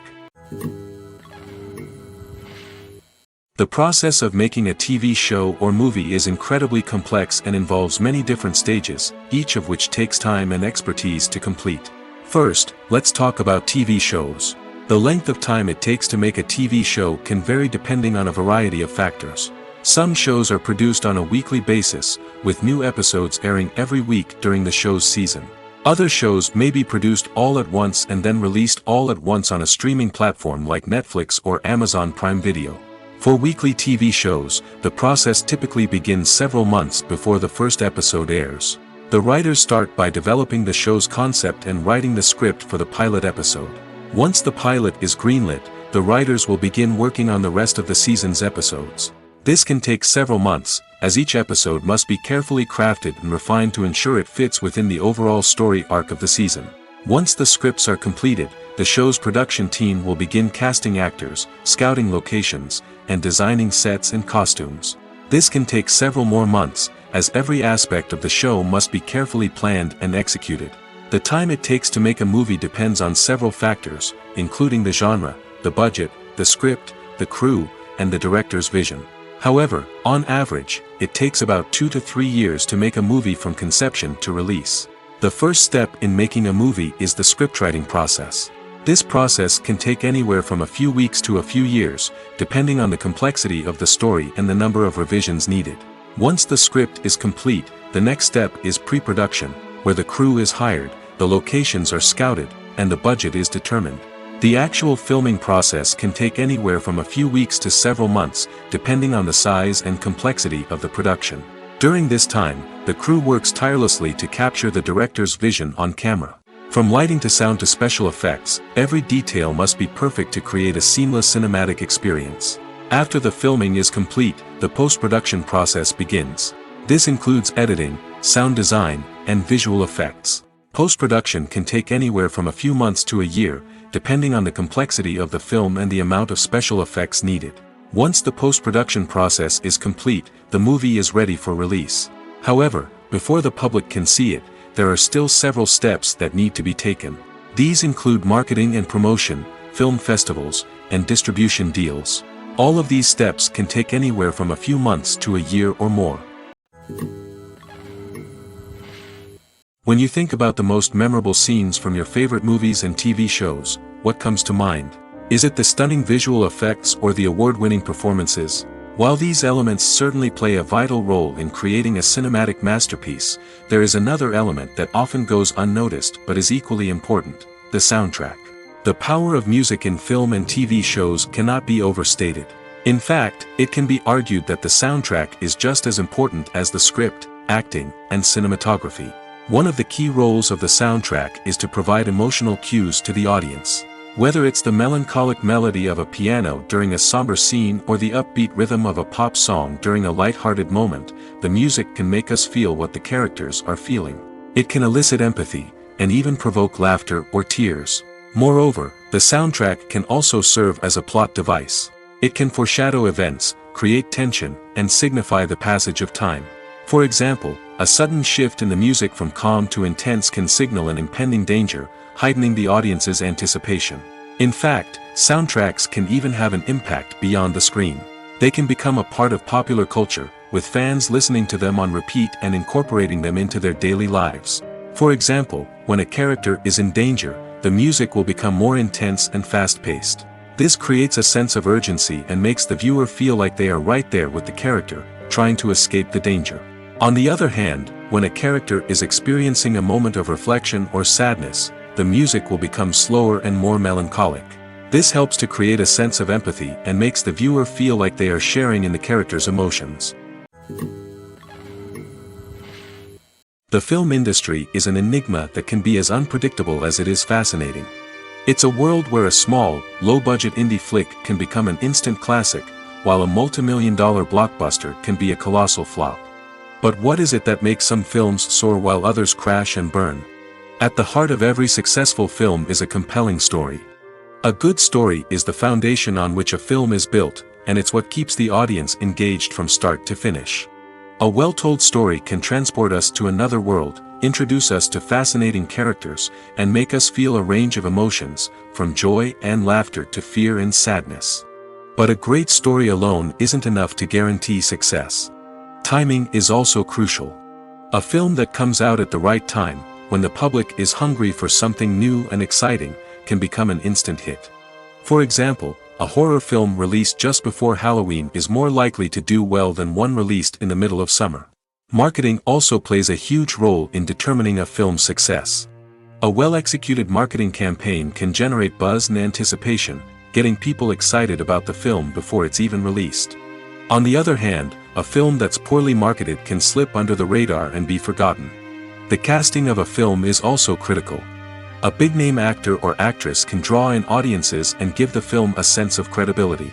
The process of making a TV show or movie is incredibly complex and involves many different stages, each of which takes time and expertise to complete. First, let's talk about TV shows. The length of time it takes to make a TV show can vary depending on a variety of factors. Some shows are produced on a weekly basis, with new episodes airing every week during the show's season. Other shows may be produced all at once and then released all at once on a streaming platform like Netflix or Amazon Prime Video. For weekly TV shows, the process typically begins several months before the first episode airs. The writers start by developing the show's concept and writing the script for the pilot episode. Once the pilot is greenlit, the writers will begin working on the rest of the season's episodes. This can take several months, as each episode must be carefully crafted and refined to ensure it fits within the overall story arc of the season. Once the scripts are completed, the show's production team will begin casting actors, scouting locations, and designing sets and costumes. This can take several more months, as every aspect of the show must be carefully planned and executed. The time it takes to make a movie depends on several factors, including the genre, the budget, the script, the crew, and the director's vision. However, on average, it takes about 2 to 3 years to make a movie from conception to release. The first step in making a movie is the scriptwriting process. This process can take anywhere from a few weeks to a few years, depending on the complexity of the story and the number of revisions needed. Once the script is complete, the next step is pre-production, where the crew is hired, the locations are scouted, and the budget is determined. The actual filming process can take anywhere from a few weeks to several months, depending on the size and complexity of the production. During this time, the crew works tirelessly to capture the director's vision on camera. From lighting to sound to special effects, every detail must be perfect to create a seamless cinematic experience. After the filming is complete, the post-production process begins. This includes editing, sound design, and visual effects. Post-production can take anywhere from a few months to a year, depending on the complexity of the film and the amount of special effects needed. Once the post-production process is complete, the movie is ready for release. However, before the public can see it, there are still several steps that need to be taken. These include marketing and promotion, film festivals, and distribution deals. All of these steps can take anywhere from a few months to a year or more. When you think about the most memorable scenes from your favorite movies and TV shows, what comes to mind? Is it the stunning visual effects or the award-winning performances? While these elements certainly play a vital role in creating a cinematic masterpiece, there is another element that often goes unnoticed but is equally important: the soundtrack. The power of music in film and TV shows cannot be overstated. In fact, it can be argued that the soundtrack is just as important as the script, acting, and cinematography. One of the key roles of the soundtrack is to provide emotional cues to the audience. Whether it's the melancholic melody of a piano during a somber scene or the upbeat rhythm of a pop song during a light-hearted moment, the music can make us feel what the characters are feeling. It can elicit empathy, and even provoke laughter or tears. Moreover, the soundtrack can also serve as a plot device. It can foreshadow events, create tension, and signify the passage of time. For example, a sudden shift in the music from calm to intense can signal an impending danger, heightening the audience's anticipation. In fact, soundtracks can even have an impact beyond the screen. They can become a part of popular culture, with fans listening to them on repeat and incorporating them into their daily lives. For example, when a character is in danger, the music will become more intense and fast-paced. This creates a sense of urgency and makes the viewer feel like they are right there with the character, trying to escape the danger. On the other hand, when a character is experiencing a moment of reflection or sadness, the music will become slower and more melancholic. This helps to create a sense of empathy and makes the viewer feel like they are sharing in the character's emotions. The film industry is an enigma that can be as unpredictable as it is fascinating. It's a world where a small, low-budget indie flick can become an instant classic, while a multi-million-dollar blockbuster can be a colossal flop. But what is it that makes some films soar while others crash and burn? At the heart of every successful film is a compelling story. A good story is the foundation on which a film is built, and it's what keeps the audience engaged from start to finish. A well-told story can transport us to another world, introduce us to fascinating characters, and make us feel a range of emotions, from joy and laughter to fear and sadness. But a great story alone isn't enough to guarantee success. Timing is also crucial. A film that comes out at the right time, when the public is hungry for something new and exciting, can become an instant hit. For example, a horror film released just before Halloween is more likely to do well than one released in the middle of summer. Marketing also plays a huge role in determining a film's success. A well-executed marketing campaign can generate buzz and anticipation, getting people excited about the film before it's even released. On the other hand, a film that's poorly marketed can slip under the radar and be forgotten. The casting of a film is also critical. A big-name actor or actress can draw in audiences and give the film a sense of credibility.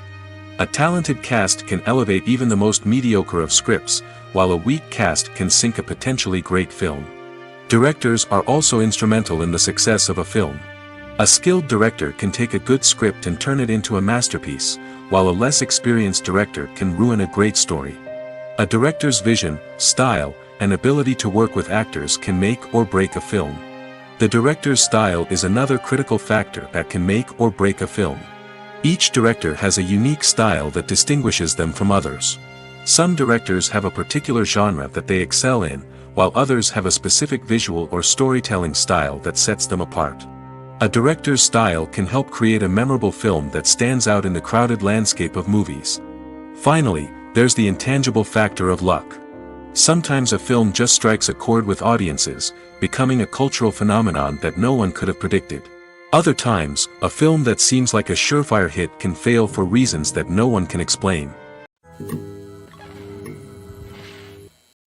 A talented cast can elevate even the most mediocre of scripts, while a weak cast can sink a potentially great film. Directors are also instrumental in the success of a film. A skilled director can take a good script and turn it into a masterpiece, while a less experienced director can ruin a great story. A director's vision, style, and ability to work with actors can make or break a film. The director's style is another critical factor that can make or break a film. Each director has a unique style that distinguishes them from others. Some directors have a particular genre that they excel in, while others have a specific visual or storytelling style that sets them apart. A director's style can help create a memorable film that stands out in the crowded landscape of movies. Finally, there's the intangible factor of luck. Sometimes a film just strikes a chord with audiences, becoming a cultural phenomenon that no one could have predicted. Other times, a film that seems like a surefire hit can fail for reasons that no one can explain.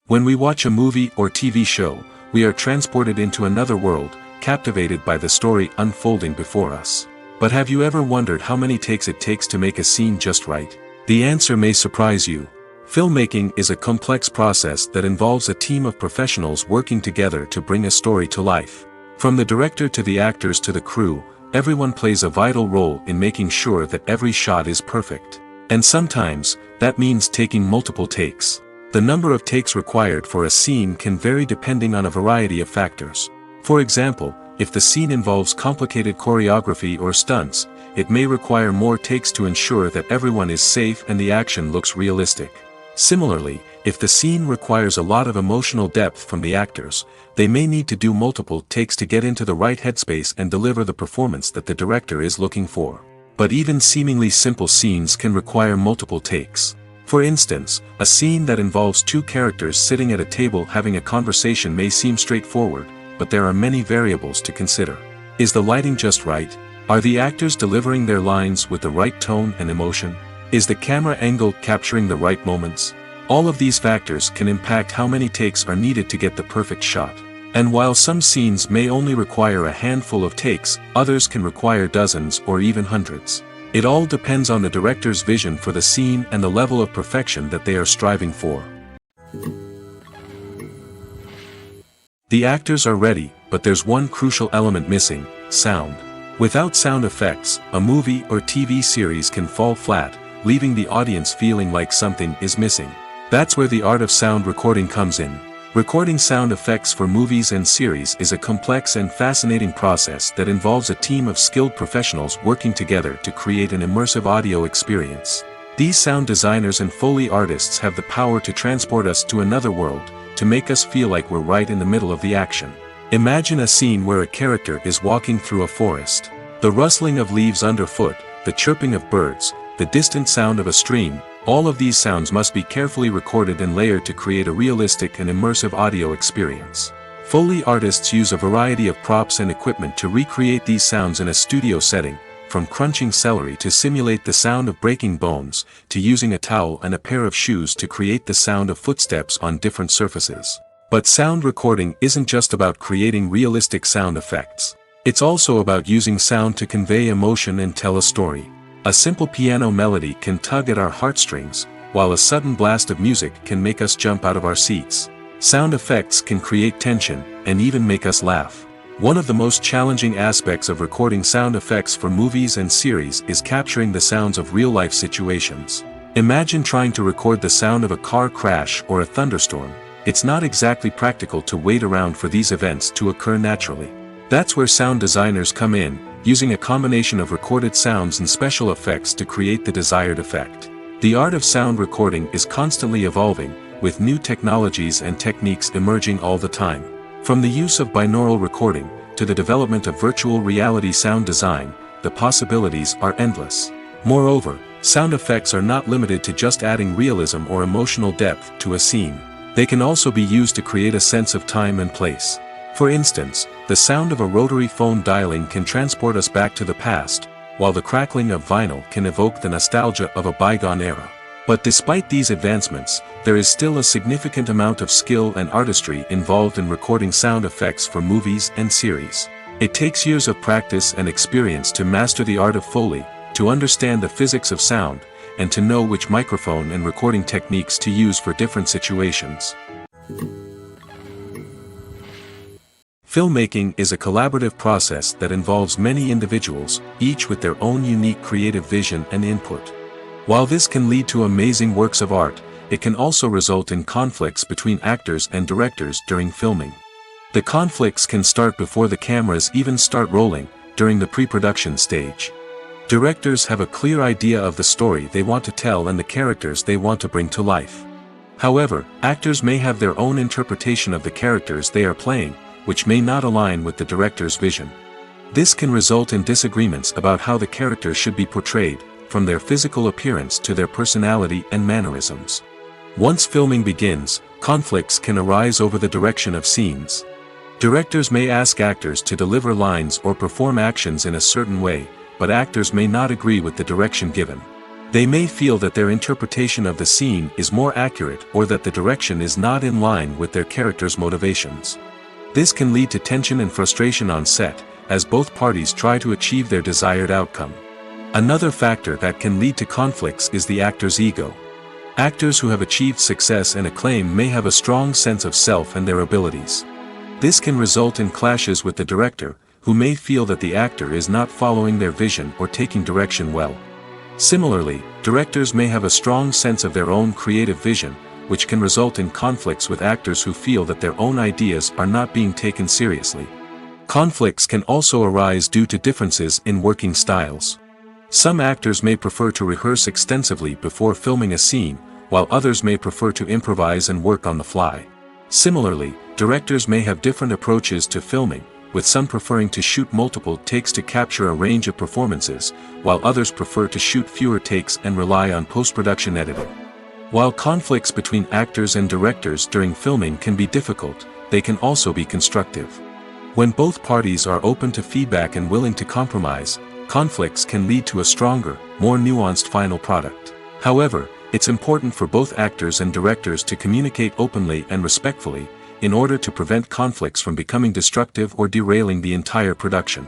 When we watch a movie or TV show, we are transported into another world, captivated by the story unfolding before us. But have you ever wondered how many takes it takes to make a scene just right? The answer may surprise you. Filmmaking is a complex process that involves a team of professionals working together to bring a story to life. From the director to the actors to the crew, everyone plays a vital role in making sure that every shot is perfect. And sometimes, that means taking multiple takes. The number of takes required for a scene can vary depending on a variety of factors. For example, if the scene involves complicated choreography or stunts, it may require more takes to ensure that everyone is safe and the action looks realistic. Similarly, if the scene requires a lot of emotional depth from the actors, they may need to do multiple takes to get into the right headspace and deliver the performance that the director is looking for. But even seemingly simple scenes can require multiple takes. For instance, a scene that involves two characters sitting at a table having a conversation may seem straightforward, but there are many variables to consider. Is the lighting just right? Are the actors delivering their lines with the right tone and emotion? Is the camera angle capturing the right moments? All of these factors can impact how many takes are needed to get the perfect shot. And while some scenes may only require a handful of takes, others can require dozens or even hundreds. It all depends on the director's vision for the scene and the level of perfection that they are striving for. The actors are ready, but there's one crucial element missing: sound. Without sound effects, a movie or TV series can fall flat, leaving the audience feeling like something is missing. That's where the art of sound recording comes in. Recording sound effects for movies and series is a complex and fascinating process that involves a team of skilled professionals working together to create an immersive audio experience. These sound designers and Foley artists have the power to transport us to another world, to make us feel like we're right in the middle of the action. Imagine a scene where a character is walking through a forest. The rustling of leaves underfoot, the chirping of birds, the distant sound of a stream, all of these sounds must be carefully recorded and layered to create a realistic and immersive audio experience. Foley artists use a variety of props and equipment to recreate these sounds in a studio setting, from crunching celery to simulate the sound of breaking bones, to using a towel and a pair of shoes to create the sound of footsteps on different surfaces. But sound recording isn't just about creating realistic sound effects. It's also about using sound to convey emotion and tell a story. A simple piano melody can tug at our heartstrings, while a sudden blast of music can make us jump out of our seats. Sound effects can create tension, and even make us laugh. One of the most challenging aspects of recording sound effects for movies and series is capturing the sounds of real-life situations. Imagine trying to record the sound of a car crash or a thunderstorm. It's not exactly practical to wait around for these events to occur naturally. That's where sound designers come in, using a combination of recorded sounds and special effects to create the desired effect. The art of sound recording is constantly evolving, with new technologies and techniques emerging all the time. From the use of binaural recording, to the development of virtual reality sound design, the possibilities are endless. Moreover, sound effects are not limited to just adding realism or emotional depth to a scene. They can also be used to create a sense of time and place. For instance, the sound of a rotary phone dialing can transport us back to the past, while the crackling of vinyl can evoke the nostalgia of a bygone era. But despite these advancements, there is still a significant amount of skill and artistry involved in recording sound effects for movies and series. It takes years of practice and experience to master the art of Foley, to understand the physics of sound, and to know which microphone and recording techniques to use for different situations. Filmmaking is a collaborative process that involves many individuals, each with their own unique creative vision and input. While this can lead to amazing works of art, it can also result in conflicts between actors and directors during filming. The conflicts can start before the cameras even start rolling, during the pre-production stage. Directors have a clear idea of the story they want to tell and the characters they want to bring to life. However, actors may have their own interpretation of the characters they are playing, which may not align with the director's vision. This can result in disagreements about how the characters should be portrayed, from their physical appearance to their personality and mannerisms. Once filming begins, conflicts can arise over the direction of scenes. Directors may ask actors to deliver lines or perform actions in a certain way, but actors may not agree with the direction given. They may feel that their interpretation of the scene is more accurate or that the direction is not in line with their character's motivations. This can lead to tension and frustration on set, as both parties try to achieve their desired outcome. Another factor that can lead to conflicts is the actor's ego. Actors who have achieved success and acclaim may have a strong sense of self and their abilities. This can result in clashes with the director, who may feel that the actor is not following their vision or taking direction well. Similarly, directors may have a strong sense of their own creative vision, which can result in conflicts with actors who feel that their own ideas are not being taken seriously. Conflicts can also arise due to differences in working styles. Some actors may prefer to rehearse extensively before filming a scene, while others may prefer to improvise and work on the fly. Similarly, directors may have different approaches to filming, with some preferring to shoot multiple takes to capture a range of performances, while others prefer to shoot fewer takes and rely on post-production editing. While conflicts between actors and directors during filming can be difficult, they can also be constructive. When both parties are open to feedback and willing to compromise, conflicts can lead to a stronger, more nuanced final product. However, it's important for both actors and directors to communicate openly and respectfully, in order to prevent conflicts from becoming destructive or derailing the entire production.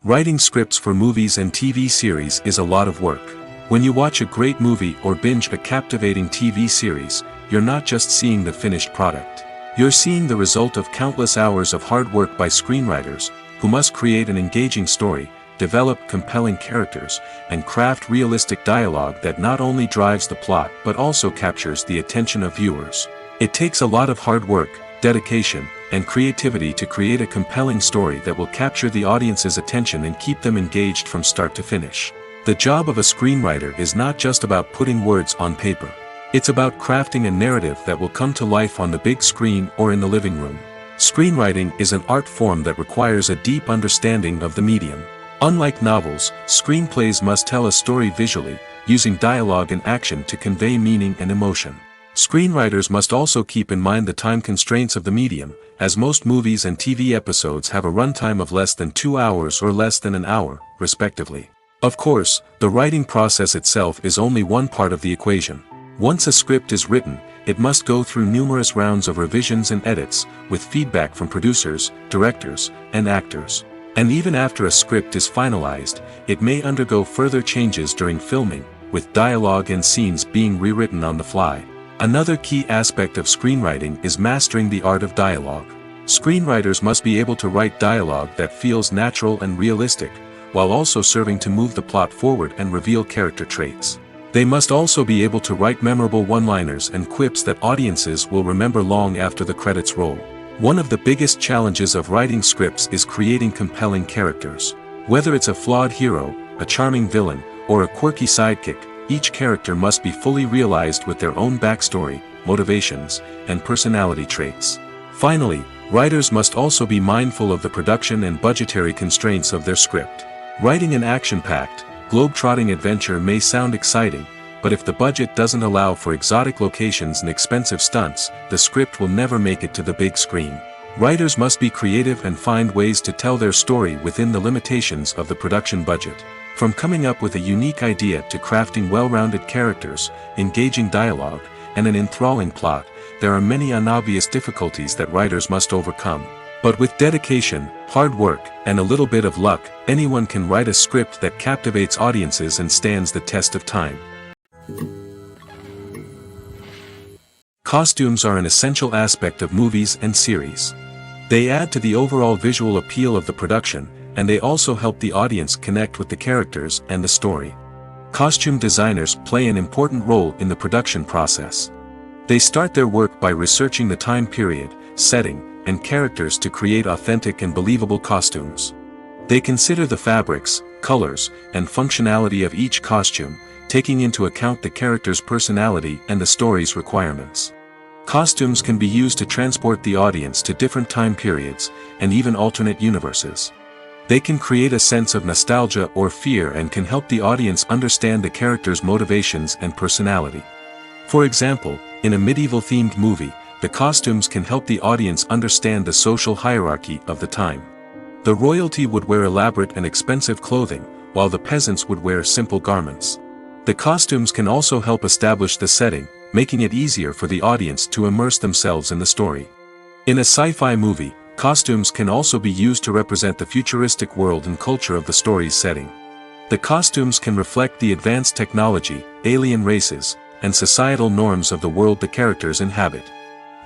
Writing scripts for movies and TV series is a lot of work. When you watch a great movie or binge a captivating TV series, you're not just seeing the finished product. You're seeing the result of countless hours of hard work by screenwriters, who must create an engaging story, develop compelling characters, and craft realistic dialogue that not only drives the plot but also captures the attention of viewers. It takes a lot of hard work, dedication, and creativity to create a compelling story that will capture the audience's attention and keep them engaged from start to finish. The job of a screenwriter is not just about putting words on paper. It's about crafting a narrative that will come to life on the big screen or in the living room. Screenwriting is an art form that requires a deep understanding of the medium. Unlike novels, screenplays must tell a story visually, using dialogue and action to convey meaning and emotion. Screenwriters must also keep in mind the time constraints of the medium, as most movies and TV episodes have a runtime of less than 2 hours or less than an hour, respectively. Of course, the writing process itself is only one part of the equation. Once a script is written, it must go through numerous rounds of revisions and edits, with feedback from producers, directors, and actors. And even after a script is finalized, it may undergo further changes during filming, with dialogue and scenes being rewritten on the fly. Another key aspect of screenwriting is mastering the art of dialogue. Screenwriters must be able to write dialogue that feels natural and realistic, while also serving to move the plot forward and reveal character traits. They must also be able to write memorable one-liners and quips that audiences will remember long after the credits roll. One of the biggest challenges of writing scripts is creating compelling characters. Whether it's a flawed hero, a charming villain, or a quirky sidekick, each character must be fully realized with their own backstory, motivations, and personality traits. Finally, writers must also be mindful of the production and budgetary constraints of their script. Writing an action-packed, globe-trotting adventure may sound exciting, but if the budget doesn't allow for exotic locations and expensive stunts, the script will never make it to the big screen. Writers must be creative and find ways to tell their story within the limitations of the production budget. From coming up with a unique idea to crafting well-rounded characters, engaging dialogue, and an enthralling plot, there are many unobvious difficulties that writers must overcome. But with dedication, hard work, and a little bit of luck, anyone can write a script that captivates audiences and stands the test of time. Costumes are an essential aspect of movies and series. They add to the overall visual appeal of the production, and they also help the audience connect with the characters and the story. Costume designers play an important role in the production process. They start their work by researching the time period, setting, and characters to create authentic and believable costumes. They consider the fabrics, colors, and functionality of each costume, taking into account the character's personality and the story's requirements. Costumes can be used to transport the audience to different time periods, and even alternate universes. They can create a sense of nostalgia or fear and can help the audience understand the character's motivations and personality. For example, in a medieval-themed movie, the costumes can help the audience understand the social hierarchy of the time. The royalty would wear elaborate and expensive clothing, while the peasants would wear simple garments. The costumes can also help establish the setting, making it easier for the audience to immerse themselves in the story. In a sci-fi movie, costumes can also be used to represent the futuristic world and culture of the story's setting. The costumes can reflect the advanced technology, alien races, and societal norms of the world the characters inhabit.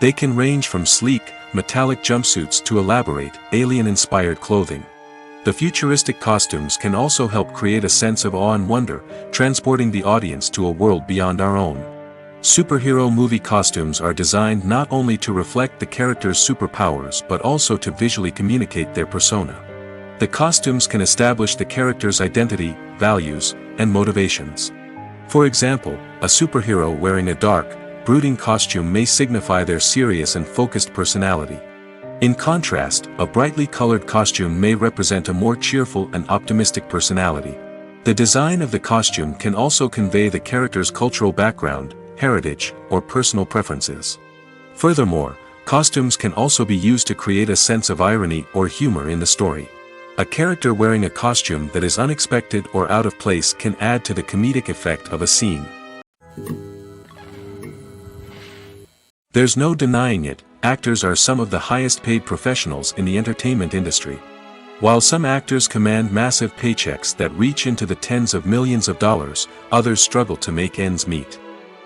They can range from sleek, metallic jumpsuits to elaborate, alien-inspired clothing. The futuristic costumes can also help create a sense of awe and wonder, transporting the audience to a world beyond our own. Superhero movie costumes are designed not only to reflect the character's superpowers but also to visually communicate their persona. The costumes can establish the character's identity, values, and motivations. For example, a superhero wearing a dark, brooding costume may signify their serious and focused personality. In contrast, a brightly colored costume may represent a more cheerful and optimistic personality. The design of the costume can also convey the character's cultural background, heritage, or personal preferences. Furthermore, costumes can also be used to create a sense of irony or humor in the story. A character wearing a costume that is unexpected or out of place can add to the comedic effect of a scene. There's no denying it, actors are some of the highest paid professionals in the entertainment industry. While some actors command massive paychecks that reach into the tens of millions of dollars, others struggle to make ends meet.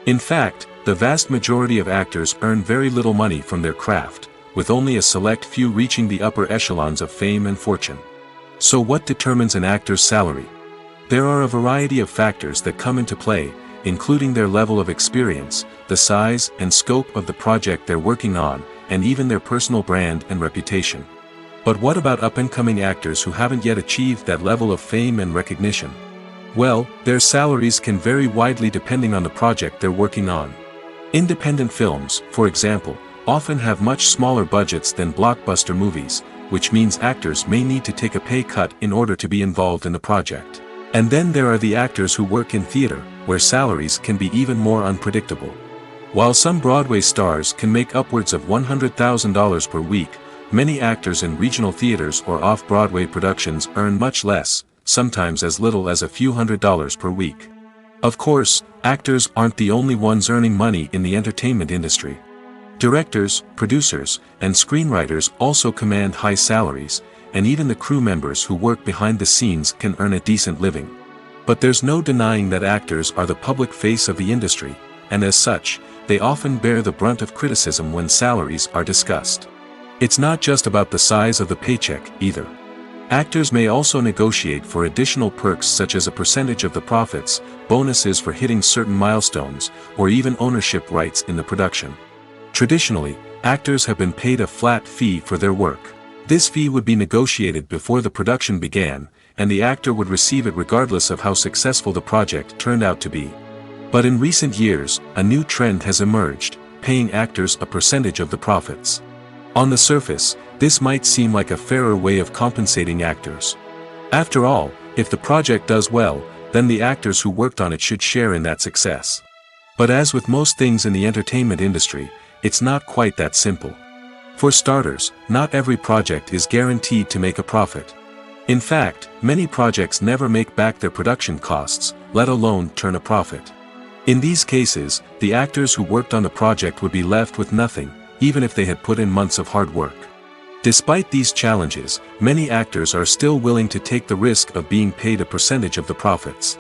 In fact, the vast majority of actors earn very little money from their craft, with only a select few reaching the upper echelons of fame and fortune. So what determines an actor's salary? There are a variety of factors that come into play, including their level of experience, the size and scope of the project they're working on, and even their personal brand and reputation. But what about up-and-coming actors who haven't yet achieved that level of fame and recognition? Well, their salaries can vary widely depending on the project they're working on. Independent films, for example, often have much smaller budgets than blockbuster movies, which means actors may need to take a pay cut in order to be involved in the project. And then there are the actors who work in theater, where salaries can be even more unpredictable. While some Broadway stars can make upwards of $100,000 per week, many actors in regional theaters or off-Broadway productions earn much less, sometimes as little as a few $100s per week. Of course, actors aren't the only ones earning money in the entertainment industry. Directors, producers, and screenwriters also command high salaries, and even the crew members who work behind the scenes can earn a decent living. But there's no denying that actors are the public face of the industry, and as such, they often bear the brunt of criticism when salaries are discussed. It's not just about the size of the paycheck, either. Actors may also negotiate for additional perks such as a percentage of the profits, bonuses for hitting certain milestones, or even ownership rights in the production. Traditionally, actors have been paid a flat fee for their work. This fee would be negotiated before the production began, and the actor would receive it regardless of how successful the project turned out to be. But in recent years, a new trend has emerged, paying actors a percentage of the profits. On the surface, this might seem like a fairer way of compensating actors. After all, if the project does well, then the actors who worked on it should share in that success. But as with most things in the entertainment industry, it's not quite that simple. For starters, not every project is guaranteed to make a profit. In fact, many projects never make back their production costs, let alone turn a profit. In these cases, the actors who worked on the project would be left with nothing, even if they had put in months of hard work. Despite these challenges, many actors are still willing to take the risk of being paid a percentage of the profits.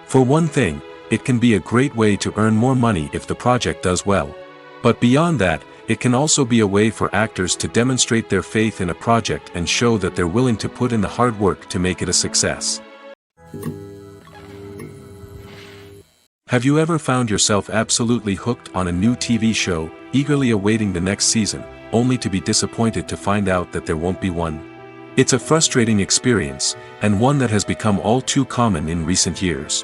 For one thing, it can be a great way to earn more money if the project does well. But beyond that, it can also be a way for actors to demonstrate their faith in a project and show that they're willing to put in the hard work to make it a success. Have you ever found yourself absolutely hooked on a new TV show, eagerly awaiting the next season, only to be disappointed to find out that there won't be one? It's a frustrating experience, and one that has become all too common in recent years.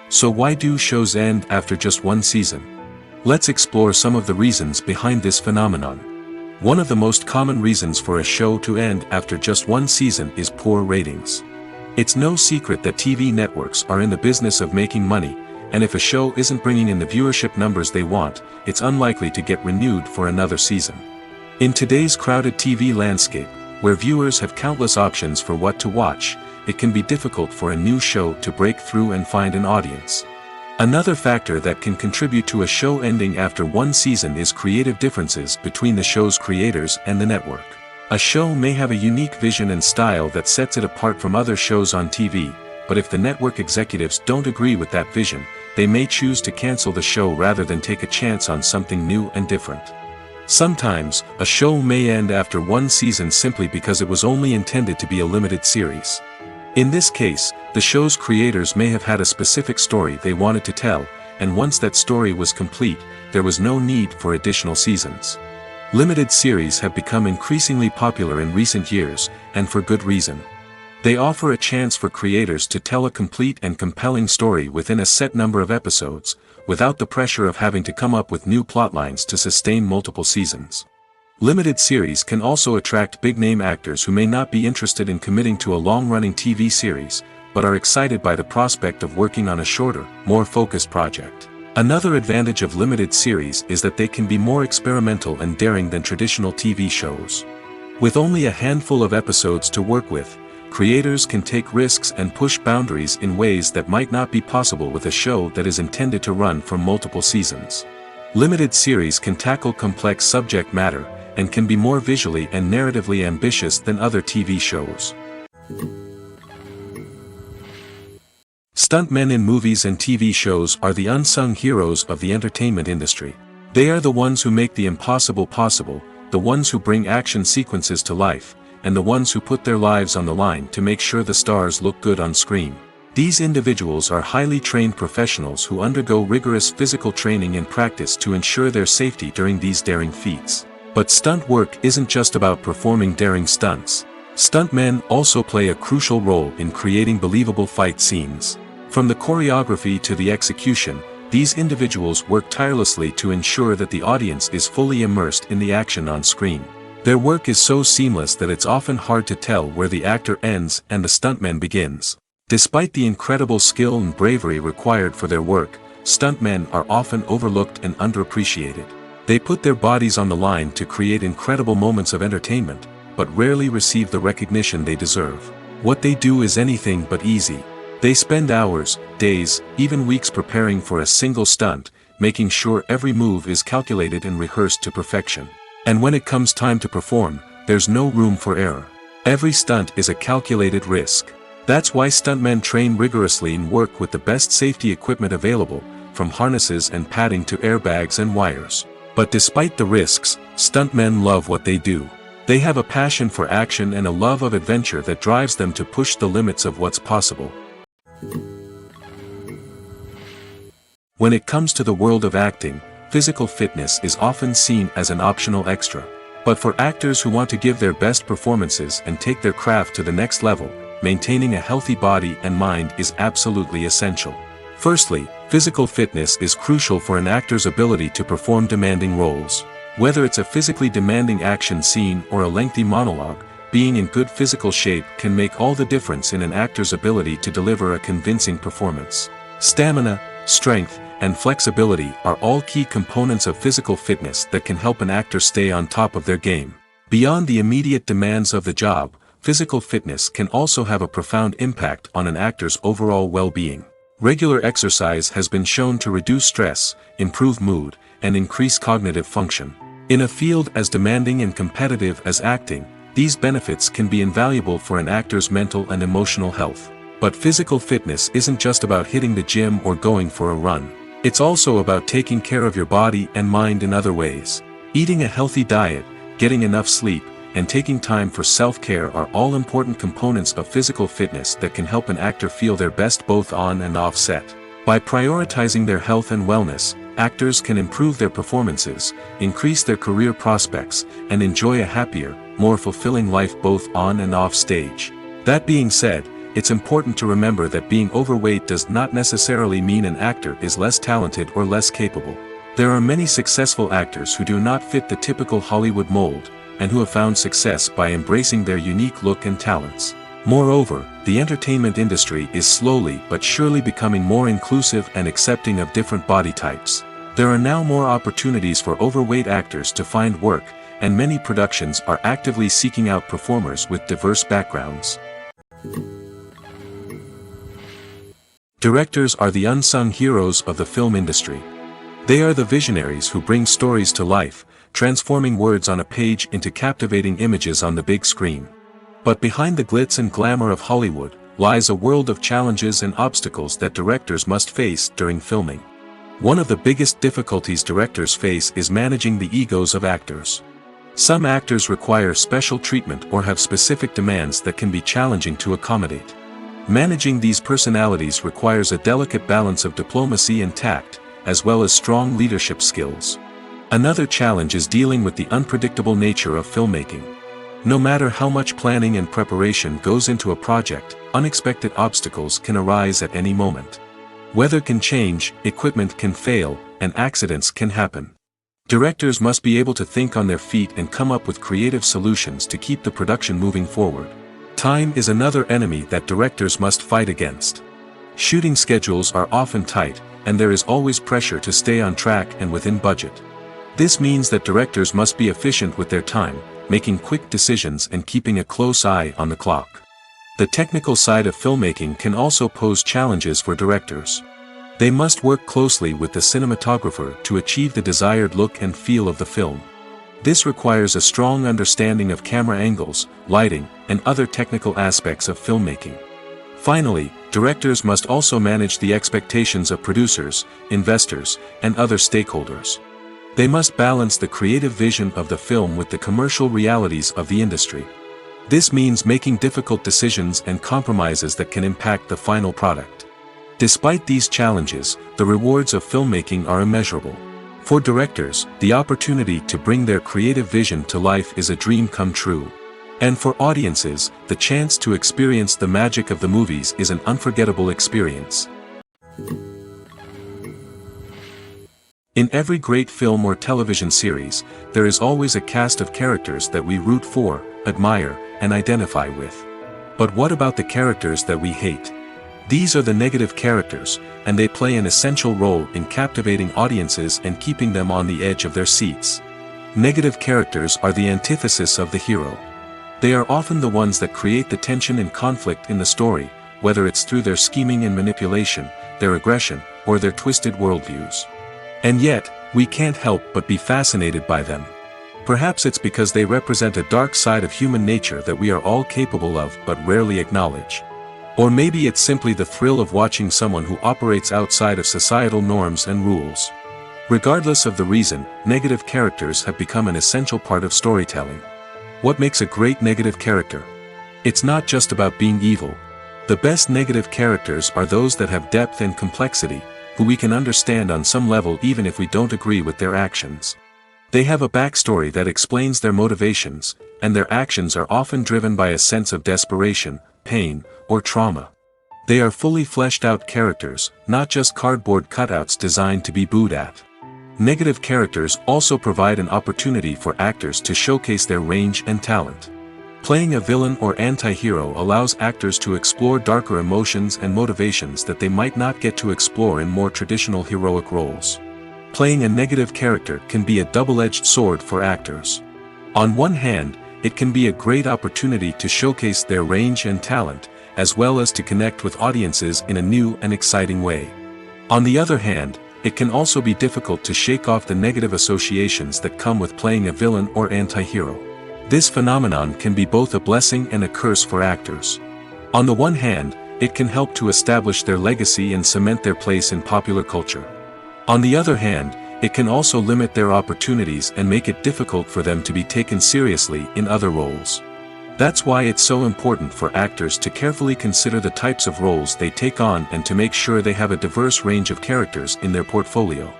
So why do shows end after just one season? Let's explore some of the reasons behind this phenomenon. One of the most common reasons for a show to end after just one season is poor ratings. It's no secret that TV networks are in the business of making money, and if a show isn't bringing in the viewership numbers they want, it's unlikely to get renewed for another season. In today's crowded TV landscape, where viewers have countless options for what to watch, it can be difficult for a new show to break through and find an audience. Another factor that can contribute to a show ending after one season is creative differences between the show's creators and the network. A show may have a unique vision and style that sets it apart from other shows on TV, but if the network executives don't agree with that vision, they may choose to cancel the show rather than take a chance on something new and different. Sometimes, a show may end after one season simply because it was only intended to be a limited series. In this case, the show's creators may have had a specific story they wanted to tell, and once that story was complete, there was no need for additional seasons. Limited series have become increasingly popular in recent years, and for good reason. They offer a chance for creators to tell a complete and compelling story within a set number of episodes, without the pressure of having to come up with new plotlines to sustain multiple seasons. Limited series can also attract big-name actors who may not be interested in committing to a long-running TV series, but are excited by the prospect of working on a shorter, more focused project. Another advantage of limited series is that they can be more experimental and daring than traditional TV shows. With only a handful of episodes to work with, creators can take risks and push boundaries in ways that might not be possible with a show that is intended to run for multiple seasons. Limited series can tackle complex subject matter, and can be more visually and narratively ambitious than other TV shows. Stuntmen in movies and TV shows are the unsung heroes of the entertainment industry. They are the ones who make the impossible possible, the ones who bring action sequences to life, and the ones who put their lives on the line to make sure the stars look good on screen. These individuals are highly trained professionals who undergo rigorous physical training and practice to ensure their safety during these daring feats. But stunt work isn't just about performing daring stunts. Stuntmen also play a crucial role in creating believable fight scenes. From the choreography to the execution, these individuals work tirelessly to ensure that the audience is fully immersed in the action on screen. Their work is so seamless that it's often hard to tell where the actor ends and the stuntman begins. Despite the incredible skill and bravery required for their work, stuntmen are often overlooked and underappreciated. They put their bodies on the line to create incredible moments of entertainment, but rarely receive the recognition they deserve. What they do is anything but easy. They spend hours, days, even weeks preparing for a single stunt, making sure every move is calculated and rehearsed to perfection. And when it comes time to perform, there's no room for error. Every stunt is a calculated risk. That's why stuntmen train rigorously and work with the best safety equipment available, from harnesses and padding to airbags and wires. But despite the risks, stuntmen love what they do. They have a passion for action and a love of adventure that drives them to push the limits of what's possible. When it comes to the world of acting, physical fitness is often seen as an optional extra. But for actors who want to give their best performances and take their craft to the next level, maintaining a healthy body and mind is absolutely essential. Firstly, physical fitness is crucial for an actor's ability to perform demanding roles. Whether it's a physically demanding action scene or a lengthy monologue, being in good physical shape can make all the difference in an actor's ability to deliver a convincing performance. Stamina, strength, and flexibility are all key components of physical fitness that can help an actor stay on top of their game. Beyond the immediate demands of the job, physical fitness can also have a profound impact on an actor's overall well-being. Regular exercise has been shown to reduce stress, improve mood, and increase cognitive function. In a field as demanding and competitive as acting, these benefits can be invaluable for an actor's mental and emotional health. But physical fitness isn't just about hitting the gym or going for a run. It's also about taking care of your body and mind in other ways. Eating a healthy diet, getting enough sleep, and taking time for self-care are all important components of physical fitness that can help an actor feel their best both on and off set. By prioritizing their health and wellness, actors can improve their performances, increase their career prospects, and enjoy a happier, more fulfilling life both on and off stage. That being said, it's important to remember that being overweight does not necessarily mean an actor is less talented or less capable. There are many successful actors who do not fit the typical Hollywood mold, and who have found success by embracing their unique look and talents. Moreover, the entertainment industry is slowly but surely becoming more inclusive and accepting of different body types. There are now more opportunities for overweight actors to find work, and many productions are actively seeking out performers with diverse backgrounds. Directors are the unsung heroes of the film industry. They are the visionaries who bring stories to life, transforming words on a page into captivating images on the big screen. But behind the glitz and glamour of Hollywood, lies a world of challenges and obstacles that directors must face during filming. One of the biggest difficulties directors face is managing the egos of actors. Some actors require special treatment or have specific demands that can be challenging to accommodate. Managing these personalities requires a delicate balance of diplomacy and tact, as well as strong leadership skills. Another challenge is dealing with the unpredictable nature of filmmaking. No matter how much planning and preparation goes into a project, unexpected obstacles can arise at any moment. Weather can change, equipment can fail, and accidents can happen. Directors must be able to think on their feet and come up with creative solutions to keep the production moving forward. Time is another enemy that directors must fight against. Shooting schedules are often tight, and there is always pressure to stay on track and within budget. This means that directors must be efficient with their time, making quick decisions and keeping a close eye on the clock. The technical side of filmmaking can also pose challenges for directors. They must work closely with the cinematographer to achieve the desired look and feel of the film. This requires a strong understanding of camera angles, lighting, and other technical aspects of filmmaking. Finally, directors must also manage the expectations of producers, investors, and other stakeholders. They must balance the creative vision of the film with the commercial realities of the industry. This means making difficult decisions and compromises that can impact the final product. Despite these challenges, the rewards of filmmaking are immeasurable. For directors, the opportunity to bring their creative vision to life is a dream come true. And for audiences, the chance to experience the magic of the movies is an unforgettable experience. In every great film or television series, there is always a cast of characters that we root for, admire, and identify with. But what about the characters that we hate? These are the negative characters, and they play an essential role in captivating audiences and keeping them on the edge of their seats. Negative characters are the antithesis of the hero. They are often the ones that create the tension and conflict in the story, whether it's through their scheming and manipulation, their aggression, or their twisted worldviews. And yet, we can't help but be fascinated by them. Perhaps it's because they represent a dark side of human nature that we are all capable of but rarely acknowledge. Or maybe it's simply the thrill of watching someone who operates outside of societal norms and rules. Regardless of the reason, negative characters have become an essential part of storytelling. What makes a great negative character? It's not just about being evil. The best negative characters are those that have depth and complexity, who we can understand on some level even if we don't agree with their actions. They have a backstory that explains their motivations, and their actions are often driven by a sense of desperation, pain, or trauma. They are fully fleshed out characters, not just cardboard cutouts designed to be booed at. Negative characters also provide an opportunity for actors to showcase their range and talent. Playing a villain or anti-hero allows actors to explore darker emotions and motivations that they might not get to explore in more traditional heroic roles. Playing a negative character can be a double-edged sword for actors. On one hand, it can be a great opportunity to showcase their range and talent, as well as to connect with audiences in a new and exciting way. On the other hand, it can also be difficult to shake off the negative associations that come with playing a villain or anti-hero. This phenomenon can be both a blessing and a curse for actors. On the one hand, it can help to establish their legacy and cement their place in popular culture. On the other hand, it can also limit their opportunities and make it difficult for them to be taken seriously in other roles. That's why it's so important for actors to carefully consider the types of roles they take on and to make sure they have a diverse range of characters in their portfolio.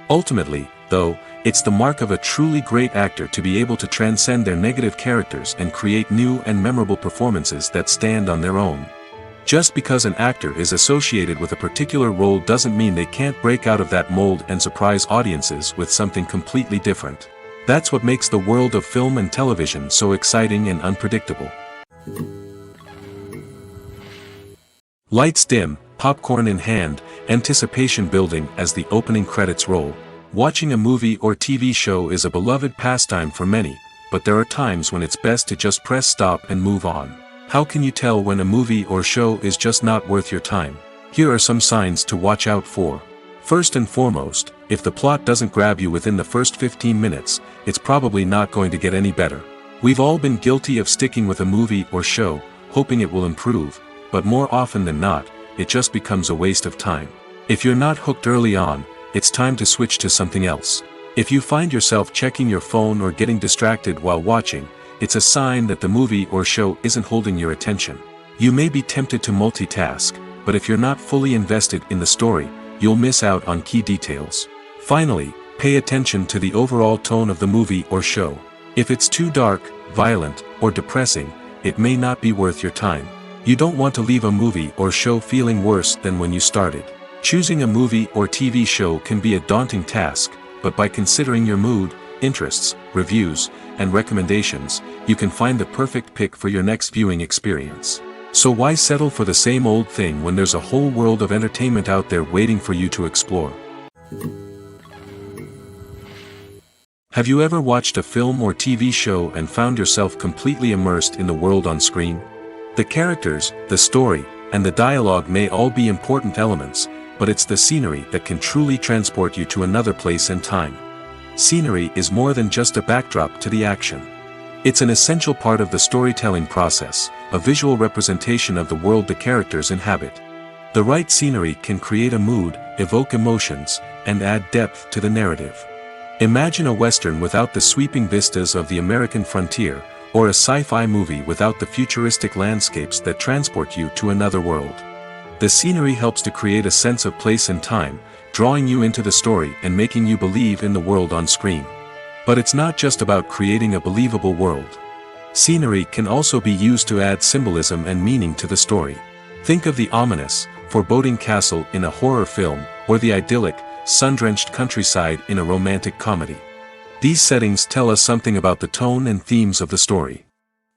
Ultimately, though, it's the mark of a truly great actor to be able to transcend their negative characters and create new and memorable performances that stand on their own. Just because an actor is associated with a particular role doesn't mean they can't break out of that mold and surprise audiences with something completely different. That's what makes the world of film and television so exciting and unpredictable. Lights dim, popcorn in hand, anticipation building as the opening credits roll. Watching a movie or TV show is a beloved pastime for many, but there are times when it's best to just press stop and move on. How can you tell when a movie or show is just not worth your time? Here are some signs to watch out for. First and foremost, if the plot doesn't grab you within the first 15 minutes, it's probably not going to get any better. We've all been guilty of sticking with a movie or show, hoping it will improve, but more often than not, it just becomes a waste of time. If you're not hooked early on, it's time to switch to something else. If you find yourself checking your phone or getting distracted while watching, it's a sign that the movie or show isn't holding your attention. You may be tempted to multitask, but if you're not fully invested in the story, you'll miss out on key details. Finally, pay attention to the overall tone of the movie or show. If it's too dark, violent, or depressing, it may not be worth your time. You don't want to leave a movie or show feeling worse than when you started. Choosing a movie or TV show can be a daunting task, but by considering your mood, interests, reviews, and recommendations, you can find the perfect pick for your next viewing experience. So why settle for the same old thing when there's a whole world of entertainment out there waiting for you to explore? Have you ever watched a film or TV show and found yourself completely immersed in the world on screen? The characters, the story, and the dialogue may all be important elements, but it's the scenery that can truly transport you to another place and time. Scenery is more than just a backdrop to the action. It's an essential part of the storytelling process, a visual representation of the world the characters inhabit. The right scenery can create a mood, evoke emotions, and add depth to the narrative. Imagine a Western without the sweeping vistas of the American frontier, or a sci-fi movie without the futuristic landscapes that transport you to another world. The scenery helps to create a sense of place and time, drawing you into the story and making you believe in the world on screen. But it's not just about creating a believable world. Scenery can also be used to add symbolism and meaning to the story. Think of the ominous, foreboding castle in a horror film, or the idyllic, sun-drenched countryside in a romantic comedy. These settings tell us something about the tone and themes of the story.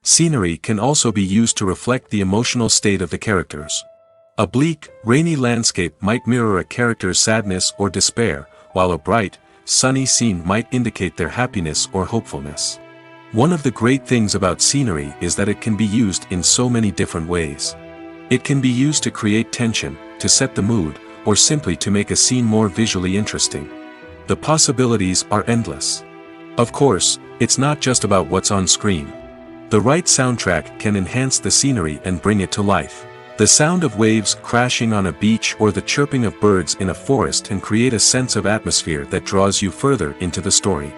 Scenery can also be used to reflect the emotional state of the characters. A bleak, rainy landscape might mirror a character's sadness or despair, while a bright, sunny scene might indicate their happiness or hopefulness. One of the great things about scenery is that it can be used in so many different ways. It can be used to create tension, to set the mood, or simply to make a scene more visually interesting. The possibilities are endless. Of course, it's not just about what's on screen. The right soundtrack can enhance the scenery and bring it to life. The sound of waves crashing on a beach or the chirping of birds in a forest can create a sense of atmosphere that draws you further into the story.